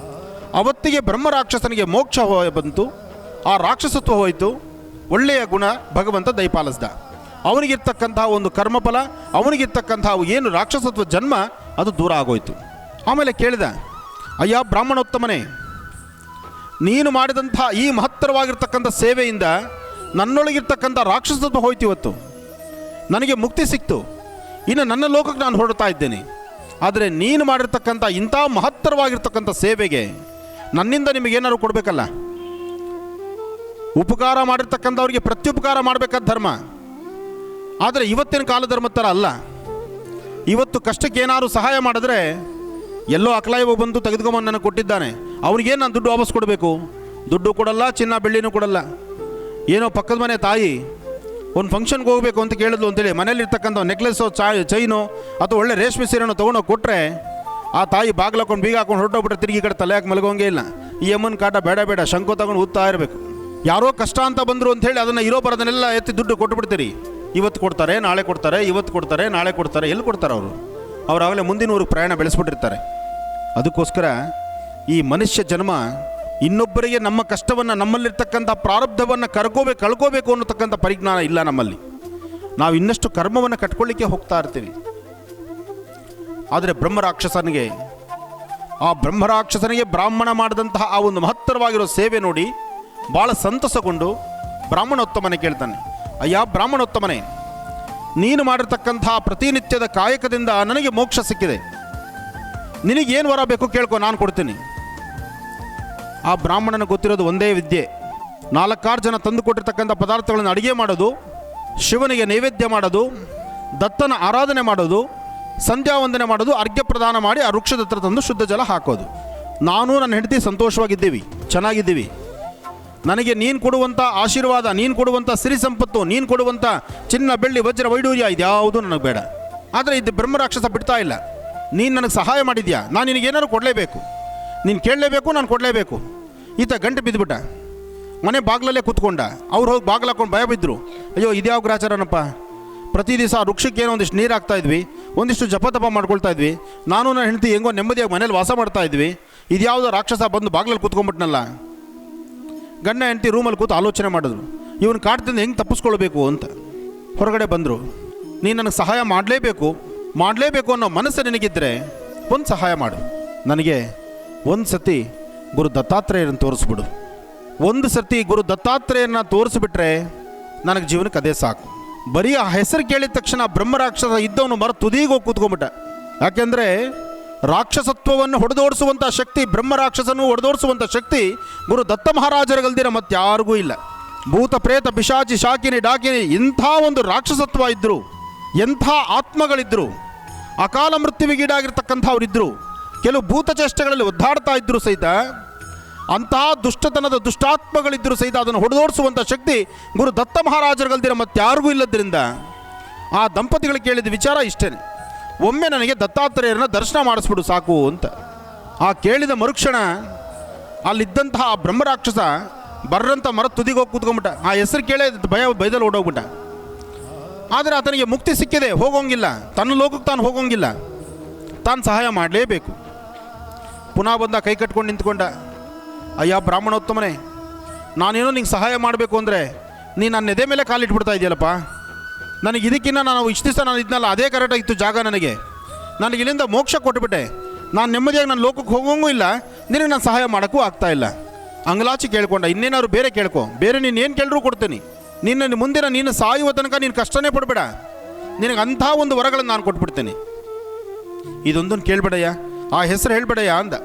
ಅವತ್ತಿಗೆ ಬ್ರಹ್ಮರಾಕ್ಷಸನಿಗೆ ಮೋಕ್ಷ ಬಂತು, ಆ ರಾಕ್ಷಸತ್ವ ಹೋಯಿತು, ಒಳ್ಳೆಯ ಗುಣ ಭಗವಂತ ದಯಪಾಲಿಸ್ದ. ಅವನಿಗಿರ್ತಕ್ಕಂತಹ ಒಂದು ಕರ್ಮಫಲ, ಅವನಿಗಿರ್ತಕ್ಕಂತಹ ಏನು ರಾಕ್ಷಸತ್ವ ಜನ್ಮ ಅದು ದೂರ ಆಗೋಯ್ತು. ಆಮೇಲೆ ಕೇಳಿದ, ಅಯ್ಯ ಬ್ರಾಹ್ಮಣೋತ್ತಮನೇ, ನೀನು ಮಾಡಿದಂಥ ಈ ಮಹತ್ತರವಾಗಿರ್ತಕ್ಕಂಥ ಸೇವೆಯಿಂದ ನನ್ನೊಳಗಿರ್ತಕ್ಕಂಥ ರಾಕ್ಷಸತ್ವ ಹೋಯ್ತು, ಇವತ್ತು ನನಗೆ ಮುಕ್ತಿ ಸಿಕ್ತು, ಇನ್ನು ನನ್ನ ಲೋಕಕ್ಕೆ ನಾನು ಹೊರಡ್ತಾ ಇದ್ದೇನೆ. ಆದರೆ ನೀನು ಮಾಡಿರ್ತಕ್ಕಂಥ ಇಂಥ ಮಹತ್ತರವಾಗಿರ್ತಕ್ಕಂಥ ಸೇವೆಗೆ ನನ್ನಿಂದ ನಿಮಗೇನಾದ್ರು ಕೊಡಬೇಕಲ್ಲ. ಉಪಕಾರ ಮಾಡಿರ್ತಕ್ಕಂಥವ್ರಿಗೆ ಪ್ರತ್ಯುಪಕಾರ ಮಾಡಬೇಕಾದ ಧರ್ಮ. ಆದರೆ ಇವತ್ತಿನ ಕಾಲ ಧರ್ಮ ಥರ ಅಲ್ಲ. ಇವತ್ತು ಕಷ್ಟಕ್ಕೆ ಏನಾದ್ರು ಸಹಾಯ ಮಾಡಿದ್ರೆ ಎಲ್ಲೋ ಅಕ್ಲಾಯ ಬಂದು ತೆಗೆದುಕೊಂಬಂದು ನನಗೆ ಕೊಟ್ಟಿದ್ದಾನೆ, ಅವನಿಗೇನು ನಾನು ದುಡ್ಡು ವಾಪಸ್ ಕೊಡಬೇಕು? ದುಡ್ಡು ಕೊಡಲ್ಲ, ಚಿನ್ನ ಬೆಳ್ಳಿನೂ ಕೊಡಲ್ಲ. ಏನೋ ಪಕ್ಕದ ಮನೆ ತಾಯಿ ಒಂದು ಫಂಕ್ಷನ್ಗೆ ಹೋಗಬೇಕು ಅಂತ ಕೇಳಿದ್ಲು ಅಂತೇಳಿ ಮನೇಲಿರ್ತಕ್ಕಂಥ ನೆಕ್ಲೆಸ್ಸೋ ಚೈನು ಅಥವಾ ಒಳ್ಳೆ ರೇಷ್ಮೆ ಸೀರೆನೋ ತೊಗೊಂಡೋಗಿ ಕೊಟ್ಟರೆ ಆ ತಾಯಿ ಬಾಗಿಲಾಕೊಂಡು ಬೀಗ ಹಾಕೊಂಡು ಹೊರಟೋಗ್ಬಿಟ್ರೆ ತಿರುಗಿ ಕಡೆ ತಲೆ ಹಾಕಿ ಮಲಗೋಂಗೇ ಇಲ್ಲ. ಈ ಅಮ್ಮನ ಕಾಟ ಬೇಡ ಶಂಕು ತಗೊಂಡು ಊದ್ತಾ ಇರಬೇಕು. ಯಾರೋ ಕಷ್ಟ ಅಂತ ಬಂದರು ಅಂಥೇಳಿ ಅದನ್ನು ಇರೋ ಬರೋದನ್ನೆಲ್ಲ ಎತ್ತಿ ದುಡ್ಡು ಕೊಟ್ಟುಬಿಡ್ತೀರಿ. ಇವತ್ತು ಕೊಡ್ತಾರೆ, ನಾಳೆ ಕೊಡ್ತಾರೆ, ಇವತ್ತು ಕೊಡ್ತಾರೆ, ನಾಳೆ ಕೊಡ್ತಾರೆ. ಎಲ್ಲಿ ಕೊಡ್ತಾರೆ ಅವರು? ಅವರಾಗಲೇ ಮುಂದಿನ ಊರಿಗೆ ಪ್ರಯಾಣ ಬೆಳೆಸ್ಬಿಟ್ಟಿರ್ತಾರೆ. ಅದಕ್ಕೋಸ್ಕರ ಈ ಮನುಷ್ಯ ಜನ್ಮ ಇನ್ನೊಬ್ಬರಿಗೆ ನಮ್ಮ ಕಷ್ಟವನ್ನು, ನಮ್ಮಲ್ಲಿರ್ತಕ್ಕಂಥ ಪ್ರಾರಬ್ಧವನ್ನು ಕಳ್ಕೋಬೇಕು ಅನ್ನತಕ್ಕಂಥ ಪರಿಜ್ಞಾನ ಇಲ್ಲ ನಮ್ಮಲ್ಲಿ. ನಾವು ಇನ್ನಷ್ಟು ಕರ್ಮವನ್ನು ಕಟ್ಕೊಳ್ಳಿಕ್ಕೆ ಹೋಗ್ತಾ ಇರ್ತೀವಿ. ಆದರೆ ಬ್ರಹ್ಮರಾಕ್ಷಸನಿಗೆ ಬ್ರಾಹ್ಮಣ ಮಾಡಿದಂತಹ ಆ ಒಂದು ಮಹತ್ತರವಾಗಿರೋ ಸೇವೆ ನೋಡಿ ಭಾಳ ಸಂತಸಗೊಂಡು ಬ್ರಾಹ್ಮಣೋತ್ತಮನೆ ಕೇಳ್ತಾನೆ, ಅಯ್ಯ ಬ್ರಾಹ್ಮಣೋತ್ತಮನೆ, ನೀನು ಮಾಡಿರ್ತಕ್ಕಂತಹ ಪ್ರತಿನಿತ್ಯದ ಕಾಯಕದಿಂದ ನನಗೆ ಮೋಕ್ಷ ಸಿಕ್ಕಿದೆ, ನಿನಗೇನು ವರ ಬೇಕು ಕೇಳ್ಕೊ, ನಾನು ಕೊಡ್ತೀನಿ. ಆ ಬ್ರಾಹ್ಮಣನ ಗೊತ್ತಿರೋದು ಒಂದೇ ವಿದ್ಯೆ, 4-6 ಜನ ತಂದು ಕೊಟ್ಟಿರ್ತಕ್ಕಂಥ ಪದಾರ್ಥಗಳನ್ನು ಅಡುಗೆ ಮಾಡೋದು, ಶಿವನಿಗೆ ನೈವೇದ್ಯ ಮಾಡೋದು, ದತ್ತನ ಆರಾಧನೆ ಮಾಡೋದು, ಸಂಧ್ಯಾ ವಂದನೆ ಮಾಡೋದು, ಅರ್ಘ್ಯ ಪ್ರದಾನ ಮಾಡಿ ಆ ವೃಕ್ಷದ ಹತ್ರ ತಂದು ಶುದ್ಧ ಜಲ ಹಾಕೋದು. ನಾನು ನನ್ನ ಹೆಂಡತಿ ಸಂತೋಷವಾಗಿದ್ದೀವಿ, ಚೆನ್ನಾಗಿದ್ದೀವಿ. ನನಗೆ ನೀನು ಕೊಡುವಂಥ ಆಶೀರ್ವಾದ, ನೀನು ಕೊಡುವಂಥ ಸಿರಿ ಸಂಪತ್ತು, ನೀನು ಕೊಡುವಂಥ ಚಿನ್ನ ಬೆಳ್ಳಿ ವಜ್ರ ವೈಡೂರ್ಯ ಇದ್ಯಾವುದು ನನಗೆ ಬೇಡ. ಆದರೆ ಇದು ಬ್ರಹ್ಮರಾಕ್ಷಸ ಬಿಡ್ತಾ ಇಲ್ಲ. ನೀನು ನನಗೆ ಸಹಾಯ ಮಾಡಿದ್ಯಾ, ನಾನು ನಿನಗೇನಾದ್ರು ಕೊಡಲೇಬೇಕು, ನೀನು ಕೇಳಲೇಬೇಕು, ನಾನು ಕೊಡಲೇಬೇಕು. ಈತ ಗಂಟೆ ಬಿದ್ದುಬಿಟ್ಟ, ಮನೆ ಬಾಗಿಲಲ್ಲೇ ಕೂತ್ಕೊಂಡ. ಅವ್ರು ಹೋಗಿ ಬಾಗಿಲು ಹಾಕೊಂಡು ಭಯ ಬಿದ್ದರು. ಅಯ್ಯೋ ಇದ್ಯಾವ ಗ್ರಾಚಾರನಪ್ಪ, ಪ್ರತಿ ದಿವಸ ಆ ವೃಕ್ಷಕ್ಕೆ ಏನೋ ಒಂದಿಷ್ಟು ನೀರು ಹಾಕ್ತಾಯಿದ್ವಿ, ಒಂದಿಷ್ಟು ಜಪ ಮಾಡ್ಕೊಳ್ತಾ ಇದ್ವಿ, ನಾನು ನನ್ನ ಹೆಂಡತಿ ಹೆಂಗೋ ನೆಮ್ಮದಿಯಾಗಿ ಮನೇಲಿ ವಾಸ ಮಾಡ್ತಾ ಇದ್ವಿ, ಇದ್ಯಾವುದೋ ರಾಕ್ಷಸ ಬಂದು ಬಾಗಿಲಲ್ಲಿ ಕೂತ್ಕೊಂಡ್ಬಿಟ್ನಲ್ಲ. ಗಂಡ ಹೆಂಡತಿ ರೂಮಲ್ಲಿ ಕೂತು ಆಲೋಚನೆ ಮಾಡಿದ್ರು, ಇವನು ಕಾಡ್ತಿಂದ ಹೆಂಗೆ ತಪ್ಪಿಸ್ಕೊಳ್ಬೇಕು ಅಂತ. ಹೊರಗಡೆ ಬಂದರು. ನೀನು ನನಗೆ ಸಹಾಯ ಮಾಡಲೇಬೇಕು ಅನ್ನೋ ಮನಸ್ಸು ನಿನಗಿದ್ದರೆ ಒಂದು ಸಹಾಯ ಮಾಡು, ನನಗೆ ಒಂದು ಸತಿ ಗುರು ದತ್ತಾತ್ರೇಯರನ್ನು ತೋರಿಸ್ಬಿಡು. ಒಂದು ಸರ್ತಿ ಗುರು ದತ್ತಾತ್ರೇಯರನ್ನ ತೋರಿಸ್ಬಿಟ್ರೆ ನನಗೆ ಜೀವನಕ್ಕೆ ಅದೇ ಸಾಕು. ಬರೀ ಆ ಹೆಸರು ಕೇಳಿದ ತಕ್ಷಣ ಬ್ರಹ್ಮರಾಕ್ಷಸ ಇದ್ದವನು ತುದಿಗೆ ಹೋಗಿ ಕೂತ್ಕೊಂಡ್ಬಿಟ್ಟ. ಯಾಕೆಂದರೆ ರಾಕ್ಷಸತ್ವವನ್ನು ಹೊಡೆದೋಡಿಸುವಂಥ ಶಕ್ತಿ, ಬ್ರಹ್ಮರಾಕ್ಷಸನ್ನು ಹೊಡೆದೋಡಿಸುವಂಥ ಶಕ್ತಿ ಗುರು ದತ್ತ ಮಹಾರಾಜರಿಗಲ್ದಿರ ಮತ್ತಾರಿಗೂ ಇಲ್ಲ. ಭೂತ ಪ್ರೇತ ಪಿಶಾಚಿ ಶಾಕಿನಿ ಡಾಕಿನಿ ಇಂಥ ಒಂದು ರಾಕ್ಷಸತ್ವ ಇದ್ದರು, ಎಂಥ ಆತ್ಮಗಳಿದ್ದರು, ಅಕಾಲ ಮೃತ್ಯುವಿಗೀಡಾಗಿರ್ತಕ್ಕಂಥವ್ರಿದ್ದರು, ಕೆಲವು ಭೂತಚೇಷ್ಟೆಗಳಲ್ಲಿ ಒದ್ದಾಡ್ತಾ ಇದ್ದರು ಸಹಿತ, ಅಂತಹ ದುಷ್ಟತನದ ದುಷ್ಟಾತ್ಮಗಳಿದ್ದರೂ ಸಹಿತ ಅದನ್ನು ಹೊಡೆದೋಡಿಸುವಂಥ ಶಕ್ತಿ ಗುರು ದತ್ತ ಮಹಾರಾಜರಿಗಲ್ದಿರ ಮತ್ತಾರಿಗೂ ಇಲ್ಲದ್ರಿಂದ ಆ ದಂಪತಿಗಳು ಕೇಳಿದ ವಿಚಾರ ಇಷ್ಟೇ, ಒಮ್ಮೆ ನನಗೆ ದತ್ತಾತ್ರೇಯರನ್ನ ದರ್ಶನ ಮಾಡಿಸ್ಬಿಡು ಸಾಕು ಅಂತ. ಆ ಕೇಳಿದ ಮರುಕ್ಷಣ ಅಲ್ಲಿದ್ದಂತಹ ಆ ಬ್ರಹ್ಮರಾಕ್ಷಸ ಬರ್ರಂಥ ತುದಿಗೆ ಹೋಗಿ ಕೂತ್ಕೊಂಡ್ಬಿಟ್ಟ. ಆ ಹೆಸರು ಕೇಳೇ ಬೈದಲ್ಲಿ ಓಡೋಗ್ಬಿಟ್ಟ. ಆದರೆ ಆತನಿಗೆ ಮುಕ್ತಿ ಸಿಕ್ಕಿದೆ, ಹೋಗೋಂಗಿಲ್ಲ, ತನ್ನ ಲೋಕಕ್ಕೆ ತಾನು ಹೋಗೋಂಗಿಲ್ಲ, ತಾನು ಸಹಾಯ ಮಾಡಲೇಬೇಕು. ಪುನಃ ಬಂದ, ಕೈ ಕಟ್ಕೊಂಡು ನಿಂತ್ಕೊಂಡ. ಅಯ್ಯ ಬ್ರಾಹ್ಮಣೋತ್ತಮನೇ, ನಾನೇನೋ ನಿಂಗೆ ಸಹಾಯ ಮಾಡಬೇಕು ಅಂದರೆ ನೀನು ನನ್ನ ಎದೆ ಮೇಲೆ ಕಾಲಿಟ್ಬಿಡ್ತಾ ಇದೆಯಲ್ಲಪ್ಪ. ನನಗೆ ಇದಕ್ಕಿಂತ ನಾನು ಇಷ್ಟು ದಿವಸ ನಾನು ಇದ್ನಲ್ಲ ಅದೇ ಕರೆಕ್ಟಾಗಿತ್ತು ಜಾಗ, ನನಗೆ ಇಲ್ಲಿಂದ ಮೋಕ್ಷ ಕೊಟ್ಟುಬಿಟ್ಟೆ, ನಾನು ನೆಮ್ಮದಿಯಾಗಿ ನನ್ನ ಲೋಕಕ್ಕೆ ಹೋಗೋಂಗೂ ಇಲ್ಲ, ನಿನಗೆ ನಾನು ಸಹಾಯ ಮಾಡೋಕ್ಕೂ ಆಗ್ತಾಯಿಲ್ಲ. ಅಂಗಲಾಚಿ ಕೇಳ್ಕೊಂಡ, ಇನ್ನೇನಾದ್ರು ಬೇರೆ ಕೇಳ್ಕೊ, ಬೇರೆ ನೀನು ಏನು ಕೇಳಿದ್ರೂ ಕೊಡ್ತೀನಿ, ನಿನ್ನ ಮುಂದಿನ ನೀನು ಸಾಯುವ ತನಕ ನೀನು ಕಷ್ಟನೇ ಪಡಬೇಡ, ನಿನಗೆ ಅಂಥ ಒಂದು ವರಗಳನ್ನು ನಾನು ಕೊಟ್ಬಿಡ್ತೀನಿ, ಇದೊಂದನ್ನು ಕೇಳಬೇಡಯ್ಯ, ಆ ಹೆಸರು ಹೇಳ್ಬೇಡಯ್ಯ ಅಂದ.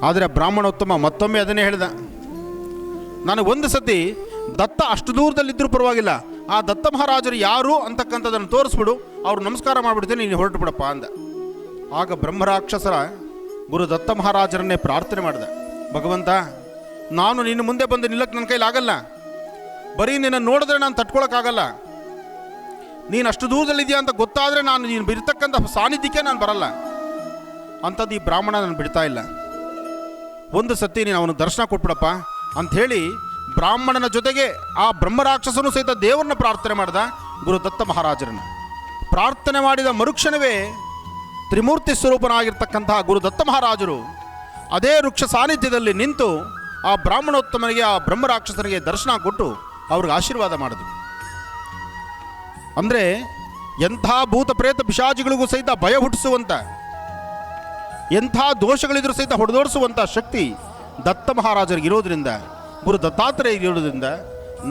ಆದರೆ ಬ್ರಾಹ್ಮಣೋತ್ತಮ ಮತ್ತೊಮ್ಮೆ ಅದನ್ನೇ ಹೇಳ್ದ, ನನಗೆ ಒಂದು ಸತಿ ದತ್ತ ಅಷ್ಟು ದೂರದಲ್ಲಿದ್ದರೂ ಪರವಾಗಿಲ್ಲ, ಆ ದತ್ತ ಮಹಾರಾಜರು ಯಾರು ಅಂತಕ್ಕಂಥದ್ದನ್ನು ತೋರಿಸ್ಬಿಡು, ಅವ್ರು ನಮಸ್ಕಾರ ಮಾಡಿಬಿಡ್ತೀನಿ, ನೀನು ಹೊರಟು ಬಿಡಪ್ಪ ಅಂದ. ಆಗ ಬ್ರಹ್ಮರಾಕ್ಷಸರ ಗುರು ದತ್ತ ಮಹಾರಾಜರನ್ನೇ ಪ್ರಾರ್ಥನೆ ಮಾಡಿದ, ಭಗವಂತ, ನಾನು ನಿನ್ನ ಮುಂದೆ ಬಂದು ನಿಲ್ಲಕ್ಕೆ ನನ್ನ ಕೈಲಾಗಲ್ಲ, ಬರೀ ನಿನ್ನ ನೋಡಿದ್ರೆ ನಾನು ತಟ್ಕೊಳಕ್ಕಾಗಲ್ಲ, ನೀನು ಅಷ್ಟು ದೂರದಲ್ಲಿದೆಯಾ ಅಂತ ಗೊತ್ತಾದರೆ ನಾನು ನೀನು ಬಿರ್ತಕ್ಕಂಥ ಸಾನ್ನಿಧ್ಯಕ್ಕೆ ನಾನು ಬರಲ್ಲ. ಅಂಥದ್ದು ಈ ಬ್ರಾಹ್ಮಣ ನಾನು ಬಿಡ್ತಾ ಇಲ್ಲ, ಒಂದು ಸತಿ ನೀನು ಅವನು ದರ್ಶನ ಕೊಟ್ಬಿಡಪ್ಪ ಅಂಥೇಳಿ ಬ್ರಾಹ್ಮಣನ ಜೊತೆಗೆ ಆ ಬ್ರಹ್ಮರಾಕ್ಷಸನು ಸಹಿತ ದೇವರನ್ನ ಪ್ರಾರ್ಥನೆ ಮಾಡಿದ, ಗುರು ದತ್ತ ಮಹಾರಾಜರನ್ನು. ಪ್ರಾರ್ಥನೆ ಮಾಡಿದ ಮರುಕ್ಷಣವೇ ತ್ರಿಮೂರ್ತಿ ಸ್ವರೂಪನಾಗಿರ್ತಕ್ಕಂತಹ ಗುರು ದತ್ತ ಮಹಾರಾಜರು ಅದೇ ವೃಕ್ಷ ಸಾನ್ನಿಧ್ಯದಲ್ಲಿ ನಿಂತು ಆ ಬ್ರಾಹ್ಮಣೋತ್ತಮನಿಗೆ, ಆ ಬ್ರಹ್ಮರಾಕ್ಷಸರಿಗೆ ದರ್ಶನ ಕೊಟ್ಟು ಅವ್ರಿಗೆ ಆಶೀರ್ವಾದ ಮಾಡಿದ್ರು. ಅಂದರೆ ಎಂಥ ಭೂತ ಪ್ರೇತ ಪಿಶಾಚಿಗಳಿಗೂ ಸಹಿತ ಭಯ ಹುಟ್ಟಿಸುವಂಥ, ಎಂಥ ದೋಷಗಳಿದ್ರೂ ಸಹಿತ ಹೊಡೆದೋಡಿಸುವಂಥ ಶಕ್ತಿ ದತ್ತ ಮಹಾರಾಜರಿಗೆ ಇರೋದ್ರಿಂದ, ಗುರು ದತ್ತಾತ್ರೇಯ ಇರೋದ್ರಿಂದ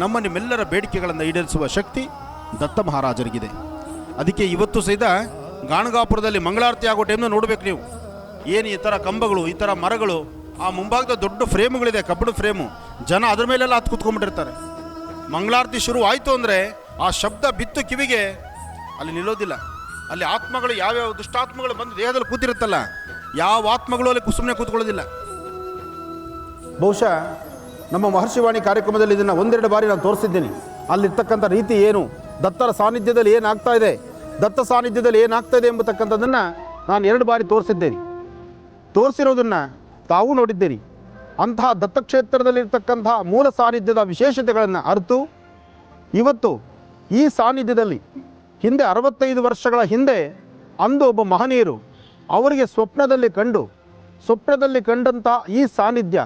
ನಮ್ಮ ನಿಮ್ಮೆಲ್ಲರ ಬೇಡಿಕೆಗಳನ್ನು ಈಡೇರಿಸುವ ಶಕ್ತಿ ದತ್ತ ಮಹಾರಾಜರಿಗಿದೆ. ಅದಕ್ಕೆ ಇವತ್ತು ಸಹಿತ ಗಾಣಗಾಪುರದಲ್ಲಿ ಮಂಗಳಾರತಿ ಆಗೋ ಟೈಮ್ನ ನೋಡಬೇಕು ನೀವು, ಏನು ಈ ಥರ ಕಂಬಗಳು, ಈ ಥರ ಮರಗಳು, ಆ ಮುಂಭಾಗದ ದೊಡ್ಡ ಫ್ರೇಮ್ಗಳಿದೆ, ಕಬ್ಬಣ ಫ್ರೇಮು, ಜನ ಅದ್ರ ಮೇಲೆಲ್ಲ ಹತ್ತು ಕೂತ್ಕೊಂಡ್ಬಿಟ್ಟಿರ್ತಾರೆ. ಮಂಗಳಾರತಿ ಶುರು ಆಯಿತು ಅಂದರೆ ಆ ಶಬ್ದ ಬಿತ್ತು ಕಿವಿಗೆ ಅಲ್ಲಿ ನಿಲ್ಲೋದಿಲ್ಲ. ಅಲ್ಲಿ ಆತ್ಮಗಳು, ಯಾವ್ಯಾವ ದುಷ್ಟಾತ್ಮಗಳು ಬಂದು ದೇಹದಲ್ಲಿ ಕೂತಿರುತ್ತಲ್ಲ, ಯಾವ ಆತ್ಮಗಳು ಅಲ್ಲಿ ಸುಮ್ಮನೆ ಕೂತ್ಕೊಳ್ಳೋದಿಲ್ಲ. ಬಹುಶಃ ನಮ್ಮ ಮಹರ್ಷಿವಾಣಿ ಕಾರ್ಯಕ್ರಮದಲ್ಲಿ ಇದನ್ನು ಒಂದೆರಡು ಬಾರಿ ನಾನು ತೋರಿಸಿದ್ದೀನಿ. ಅಲ್ಲಿರ್ತಕ್ಕಂಥ ರೀತಿ ಏನು, ದತ್ತರ ಸಾನ್ನಿಧ್ಯದಲ್ಲಿ ಏನಾಗ್ತಾ ಇದೆ, ದತ್ತ ಸಾನ್ನಿಧ್ಯದಲ್ಲಿ ಏನಾಗ್ತಾ ಇದೆ ಎಂಬತಕ್ಕಂಥದ್ದನ್ನು ನಾನು 2 ಬಾರಿ ತೋರಿಸಿದ್ದೇನೆ. ತೋರಿಸಿರೋದನ್ನು ತಾವು ನೋಡಿದ್ದೀರಿ. ಅಂತಹ ದತ್ತಕ್ಷೇತ್ರದಲ್ಲಿರ್ತಕ್ಕಂಥ ಮೂಲ ಸಾನ್ನಿಧ್ಯದ ವಿಶೇಷತೆಗಳನ್ನು ಅರಿತು ಇವತ್ತು ಈ ಸಾನ್ನಿಧ್ಯದಲ್ಲಿ ಹಿಂದೆ 65 ವರ್ಷಗಳ ಹಿಂದೆ ಅಂದು ಒಬ್ಬ ಮಹನೀಯರು ಅವರಿಗೆ ಸ್ವಪ್ನದಲ್ಲಿ ಕಂಡಂಥ ಈ ಸಾನ್ನಿಧ್ಯ,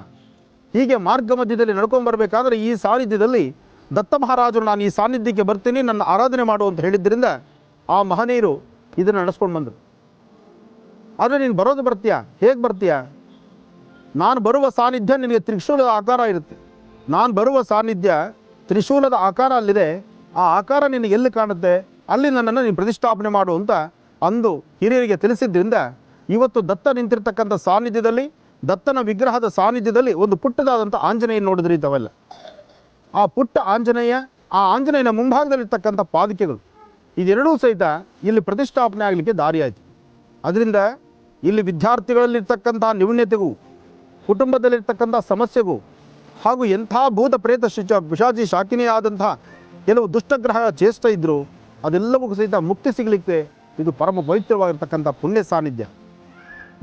ಹೀಗೆ ಮಾರ್ಗ ಮಧ್ಯದಲ್ಲಿ ನಡ್ಕೊಂಡ್ಬರ್ಬೇಕಾದ್ರೆ ಈ ಸಾನ್ನಿಧ್ಯದಲ್ಲಿ ದತ್ತ ಮಹಾರಾಜರು ನಾನು ಈ ಸಾನ್ನಿಧ್ಯಕ್ಕೆ ಬರ್ತೀನಿ, ನನ್ನ ಆರಾಧನೆ ಮಾಡು ಅಂತ ಹೇಳಿದ್ದರಿಂದ ಆ ಮಹನೀಯರು ಇದನ್ನು ನಡೆಸ್ಕೊಂಡು ಬಂದರು. ಆದರೆ ನೀನು ಬರೋದು ಬರ್ತೀಯಾ, ಹೇಗೆ ಬರ್ತೀಯಾ? ನಾನು ಬರುವ ಸಾನ್ನಿಧ್ಯ ನಿನಗೆ ತ್ರಿಶೂಲದ ಆಕಾರ ಇರುತ್ತೆ. ನಾನು ಬರುವ ಸಾನ್ನಿಧ್ಯ ತ್ರಿಶೂಲದ ಆಕಾರ ಅಲ್ಲಿದೆ, ಆ ಆಕಾರ ನಿನಗೆ ಎಲ್ಲಿ ಕಾಣುತ್ತೆ ಅಲ್ಲಿ ನನ್ನನ್ನು ನೀನು ಪ್ರತಿಷ್ಠಾಪನೆ ಮಾಡು ಅಂತ ಅಂದು ಹಿರಿಯರಿಗೆ ತಿಳಿಸಿದ್ರಿಂದ ಇವತ್ತು ದತ್ತ ನಿಂತಿರ್ತಕ್ಕಂಥ ಸಾನ್ನಿಧ್ಯದಲ್ಲಿ, ದತ್ತನ ವಿಗ್ರಹದ ಸಾನ್ನಿಧ್ಯದಲ್ಲಿ ಒಂದು ಪುಟ್ಟದಾದಂಥ ಆಂಜನೇಯ ನೋಡಿದ್ರಿ ತಾವೆಲ್ಲ. ಆ ಪುಟ್ಟ ಆಂಜನೇಯ, ಆ ಆಂಜನೇಯನ ಮುಂಭಾಗದಲ್ಲಿರ್ತಕ್ಕಂಥ ಪಾದುಕೆಗಳು, ಇದೆರಡೂ ಸಹಿತ ಇಲ್ಲಿ ಪ್ರತಿಷ್ಠಾಪನೆ ಆಗಲಿಕ್ಕೆ ದಾರಿಯಾಯಿತು. ಅದರಿಂದ ಇಲ್ಲಿ ವಿದ್ಯಾರ್ಥಿಗಳಲ್ಲಿರ್ತಕ್ಕಂಥ ನ್ಯೂನ್ಯತೆಗೂ, ಕುಟುಂಬದಲ್ಲಿರ್ತಕ್ಕಂಥ ಸಮಸ್ಯೆಗೂ, ಹಾಗೂ ಎಂಥ ಭೂತ ಪ್ರೇತ ಪಿಶಾಚಿ ಶಾಕಿನಿಯಾದಂಥ ಕೆಲವು ದುಷ್ಟಗ್ರಹ ಚೇಷ್ಟ ಇದ್ದರು ಅದೆಲ್ಲವೂ ಸಹಿತ ಮುಕ್ತಿ ಸಿಗಲಿಕ್ಕೆ ಇದು ಪರಮ ಪವಿತ್ರವಾಗಿರ್ತಕ್ಕಂಥ ಪುಣ್ಯ ಸಾನ್ನಿಧ್ಯ.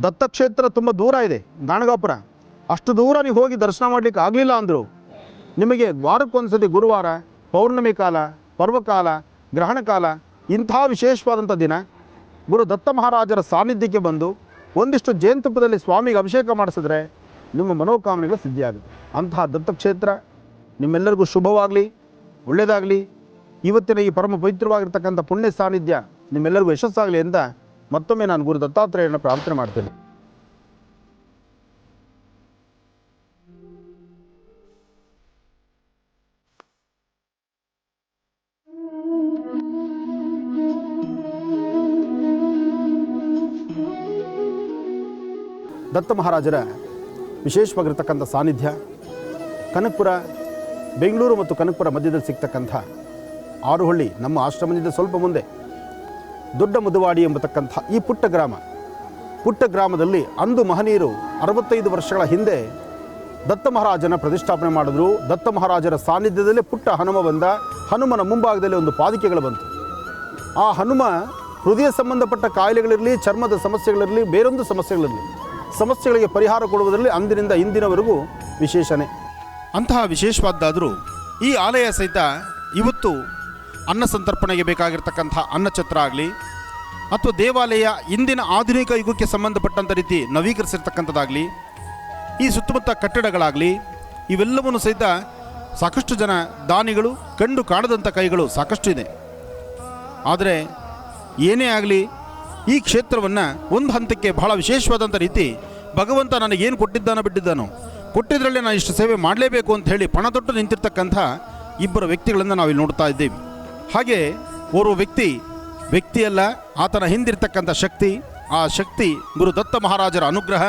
ದತ್ತಕ್ಷೇತ್ರ ತುಂಬ ದೂರ ಇದೆ, ಗಾಣಗಾಪುರ. ಅಷ್ಟು ದೂರ ನೀವು ಹೋಗಿ ದರ್ಶನ ಮಾಡಲಿಕ್ಕೆ ಆಗಲಿಲ್ಲ ಅಂದರು ನಿಮಗೆ ವಾರಕ್ಕೊಂದ್ಸತಿ ಗುರುವಾರ, ಪೌರ್ಣಮಿ ಕಾಲ, ಪರ್ವಕಾಲ, ಗ್ರಹಣ ಕಾಲ, ಇಂಥ ವಿಶೇಷವಾದಂಥ ದಿನ ಗುರು ದತ್ತ ಮಹಾರಾಜರ ಸಾನ್ನಿಧ್ಯಕ್ಕೆ ಬಂದು ಒಂದಿಷ್ಟು ಜೇನುತುಪ್ಪದಲ್ಲಿ ಸ್ವಾಮಿಗೆ ಅಭಿಷೇಕ ಮಾಡಿಸಿದ್ರೆ ನಿಮ್ಮ ಮನೋಕಾಮನೆಗಳು ಸಿದ್ಧಿಯಾಗುತ್ತೆ. ಅಂತಹ ದತ್ತಕ್ಷೇತ್ರ ನಿಮ್ಮೆಲ್ಲರಿಗೂ ಶುಭವಾಗಲಿ, ಒಳ್ಳೆಯದಾಗಲಿ. ಇವತ್ತಿನ ಈ ಪರಮ ಪವಿತ್ರವಾಗಿರ್ತಕ್ಕಂಥ ಪುಣ್ಯ ಸಾನ್ನಿಧ್ಯ ನಿಮ್ಮೆಲ್ಲರಿಗೂ ಯಶಸ್ಸಾಗಲಿ ಅಂತ ಮತ್ತೊಮ್ಮೆ ನಾನು ಗುರು ದತ್ತಾತ್ರೇಯನ ಪ್ರಾರ್ಥನೆ ಮಾಡ್ತೇನೆ. ದತ್ತ ಮಹಾರಾಜರ ವಿಶೇಷವಾಗಿರ್ತಕ್ಕಂಥ ಸಾನ್ನಿಧ್ಯ ಕನಕಪುರ, ಬೆಂಗಳೂರು ಮತ್ತು ಕನಕಪುರ ಮಧ್ಯದಲ್ಲಿ ಸಿಗ್ತಕ್ಕಂಥ ಆರುಹಳ್ಳಿ, ನಮ್ಮ ಆಶ್ರಮದಿಂದ ಸ್ವಲ್ಪ ಮುಂದೆ ದೊಡ್ಡ ಮುದುವಾಡಿ ಎಂಬತಕ್ಕಂಥ ಈ ಪುಟ್ಟ ಗ್ರಾಮದಲ್ಲಿ ಅಂದು ಮಹನೀಯರು 65 ವರ್ಷಗಳ ಹಿಂದೆ ದತ್ತ ಮಹಾರಾಜನ ಪ್ರತಿಷ್ಠಾಪನೆ ಮಾಡಿದ್ರು. ದತ್ತ ಮಹಾರಾಜರ ಸಾನ್ನಿಧ್ಯದಲ್ಲೇ ಪುಟ್ಟ ಹನುಮ ಬಂದ. ಹನುಮನ ಮುಂಭಾಗದಲ್ಲಿ ಒಂದು ಪಾದುಕೆಗಳು ಬಂತು. ಆ ಹನುಮ ಹೃದಯ ಸಂಬಂಧಪಟ್ಟ ಕಾಯಿಲೆಗಳಿರಲಿ, ಚರ್ಮದ ಸಮಸ್ಯೆಗಳಿರಲಿ, ಬೇರೊಂದು ಸಮಸ್ಯೆಗಳಿಗೆ ಪರಿಹಾರ ಕೊಡುವುದರಲ್ಲಿ ಅಂದಿನಿಂದ ಇಂದಿನವರೆಗೂ ವಿಶೇಷನೇ. ಅಂತಹ ವಿಶೇಷವಾದ್ದಾದರೂ ಈ ಆಲಯ ಸಹಿತ ಇವತ್ತು ಅನ್ನ ಸಂತರ್ಪಣೆಗೆ ಬೇಕಾಗಿರ್ತಕ್ಕಂಥ ಅನ್ನಛತ್ರ ಆಗಲಿ ಅಥವಾ ದೇವಾಲಯ ಇಂದಿನ ಆಧುನಿಕ ಯುಗಕ್ಕೆ ಸಂಬಂಧಪಟ್ಟಂಥ ರೀತಿ ನವೀಕರಿಸಿರ್ತಕ್ಕಂಥದ್ದಾಗಲಿ, ಈ ಸುತ್ತಮುತ್ತ ಕಟ್ಟಡಗಳಾಗಲಿ, ಇವೆಲ್ಲವನ್ನೂ ಸಹಿತ ಸಾಕಷ್ಟು ಜನ ದಾನಿಗಳು, ಕಂಡು ಕಾಣದಂಥ ಕೈಗಳು ಸಾಕಷ್ಟು ಇದೆ. ಆದರೆ ಏನೇ ಆಗಲಿ ಈ ಕ್ಷೇತ್ರವನ್ನು ಒಂದು ಹಂತಕ್ಕೆ ಬಹಳ ವಿಶೇಷವಾದಂಥ ರೀತಿ ಭಗವಂತ ನನಗೇನು ಬಿಟ್ಟಿದ್ದಾನೋ ಕೊಟ್ಟಿದ್ರಲ್ಲೇ ನಾನು ಇಷ್ಟು ಸೇವೆ ಮಾಡಲೇಬೇಕು ಅಂತ ಹೇಳಿ ಪಣ ತೊಟ್ಟು ನಿಂತಿರ್ತಕ್ಕಂಥ ಇಬ್ಬರು ವ್ಯಕ್ತಿಗಳನ್ನು ನಾವಿಲ್ಲಿ ನೋಡ್ತಾ ಇದ್ದೀವಿ. ಹಾಗೆ ಓರ್ವ ವ್ಯಕ್ತಿಯಲ್ಲ, ಆತನ ಹಿಂದಿರ್ತಕ್ಕಂಥ ಶಕ್ತಿ, ಆ ಶಕ್ತಿ ಗುರು ದತ್ತ ಮಹಾರಾಜರ ಅನುಗ್ರಹ.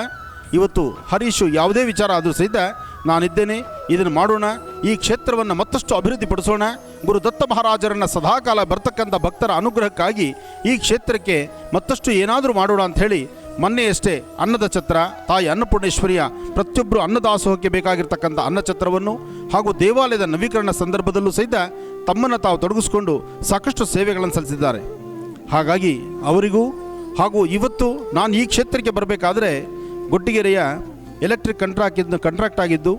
ಇವತ್ತು ಹರೀಶು ಯಾವುದೇ ವಿಚಾರ ಆದರೂ ಸಹಿತ ನಾನಿದ್ದೇನೆ, ಇದನ್ನು ಮಾಡೋಣ, ಈ ಕ್ಷೇತ್ರವನ್ನು ಮತ್ತಷ್ಟು ಅಭಿವೃದ್ಧಿಪಡಿಸೋಣ, ಗುರು ದತ್ತ ಮಹಾರಾಜರನ್ನು ಸದಾಕಾಲ ಬರ್ತಕ್ಕಂಥ ಭಕ್ತರ ಅನುಗ್ರಹಕ್ಕಾಗಿ ಈ ಕ್ಷೇತ್ರಕ್ಕೆ ಮತ್ತಷ್ಟು ಏನಾದರೂ ಮಾಡೋಣ ಅಂಥೇಳಿ ಮೊನ್ನೆಯಷ್ಟೇ ಅನ್ನದ ಛತ್ರ, ತಾಯಿ ಅನ್ನಪೂರ್ಣೇಶ್ವರಿಯ ಪ್ರತಿಯೊಬ್ಬರು ಅನ್ನದಾಸೋಹಕ್ಕೆ ಬೇಕಾಗಿರ್ತಕ್ಕಂಥ ಅನ್ನಛತ್ರವನ್ನು ಹಾಗೂ ದೇವಾಲಯದ ನವೀಕರಣ ಸಂದರ್ಭದಲ್ಲೂ ಸಹಿತ ತಮ್ಮನ್ನು ತಾವು ತೊಡಗಿಸಿಕೊಂಡು ಸಾಕಷ್ಟು ಸೇವೆಗಳನ್ನು ಸಲ್ಲಿಸಿದ್ದಾರೆ. ಹಾಗಾಗಿ ಅವರಿಗೂ ಹಾಗೂ ಇವತ್ತು ನಾನು ಈ ಕ್ಷೇತ್ರಕ್ಕೆ ಬರಬೇಕಾದ್ರೆ ಗೊಟ್ಟಿಗೆರೆಯ ಎಲೆಕ್ಟ್ರಿಕ್ ಕಾಂಟ್ರಾಕ್ಟ್ ಆಗಿದ್ದು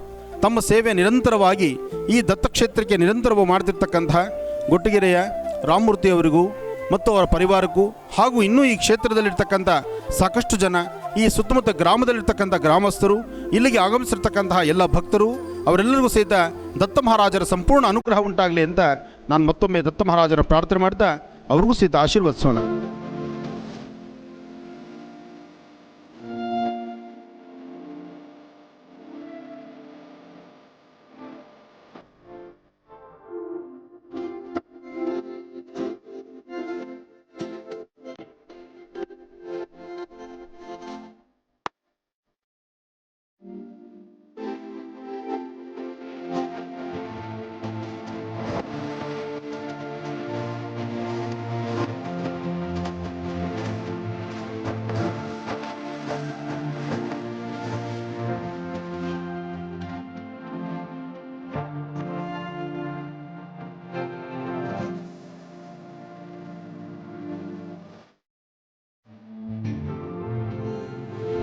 ತಮ್ಮ ಸೇವೆ ನಿರಂತರವಾಗಿ ಈ ದತ್ತಕ್ಷೇತ್ರಕ್ಕೆ ನಿರಂತರವಾಗಿ ಮಾಡ್ತಿರ್ತಕ್ಕಂಥ ಗೊಟ್ಟಿಗೆರೆಯ ರಾಮಮೂರ್ತಿಯವರಿಗೂ ಮತ್ತು ಅವರ ಪರಿವಾರಕ್ಕೂ ಹಾಗೂ ಇನ್ನೂ ಈ ಕ್ಷೇತ್ರದಲ್ಲಿರ್ತಕ್ಕಂಥ ಸಾಕಷ್ಟು ಜನ, ಈ ಸುತ್ತಮುತ್ತ ಗ್ರಾಮದಲ್ಲಿರ್ತಕ್ಕಂಥ ಗ್ರಾಮಸ್ಥರು, ಇಲ್ಲಿಗೆ ಆಗಮಿಸಿರ್ತಕ್ಕಂತಹ ಎಲ್ಲ ಭಕ್ತರು, ಅವರೆಲ್ಲರಿಗೂ ಸಹಿತ ದತ್ತ ಮಹಾರಾಜರ ಸಂಪೂರ್ಣ ಅನುಗ್ರಹ ಉಂಟಾಗಲಿ ಅಂತ ನಾನು ಮತ್ತೊಮ್ಮೆ ದತ್ತ ಮಹಾರಾಜರ ಪ್ರಾರ್ಥನೆ ಮಾಡ್ತಾ ಅವ್ರಿಗೂ ಸಹಿತ ಆಶೀರ್ವದಿಸೋಣ.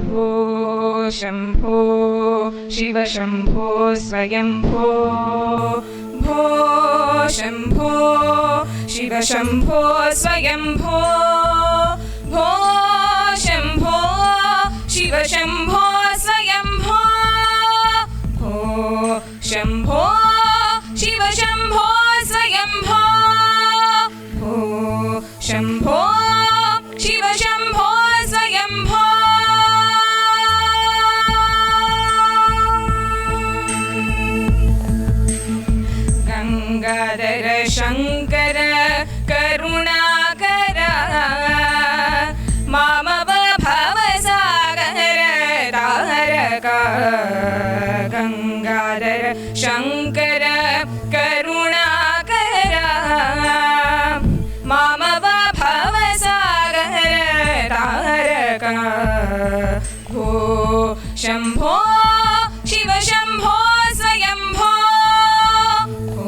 शम्भो शम्भो शिव शम्भो स्वयम्भो भो शम्भो शिव शम्भो स्वयम्भो भो ಶಿವ ಶಂಭೋ ಸ್ವಯಂಭೋ ಭೋ ಶಂಭೋ ಶಿವ ಶಂಭೋ ಸ್ವಯಂಭೋ ಭೋ ಶಂಭೋ ಶಿವ ಶಂಭೋ ಸ್ವಯಂಭೋ ಗಂಗಾಧರ ಶಂಕರ ಕರುಣಾಕರ ಮಾಮವ ಭವಸಾಗರ ತಾರಕ ಗಂಗಾಧರ ಶಂಕರ ಕರುಣಾಕರ ಮಾಮವ ಭವಸಾಗರ ತಾರಕ ಭೋ ಶಂಭೋ ಶಿವ ಶಂಭೋ ಸ್ವಯಂಭೋ ಭೋ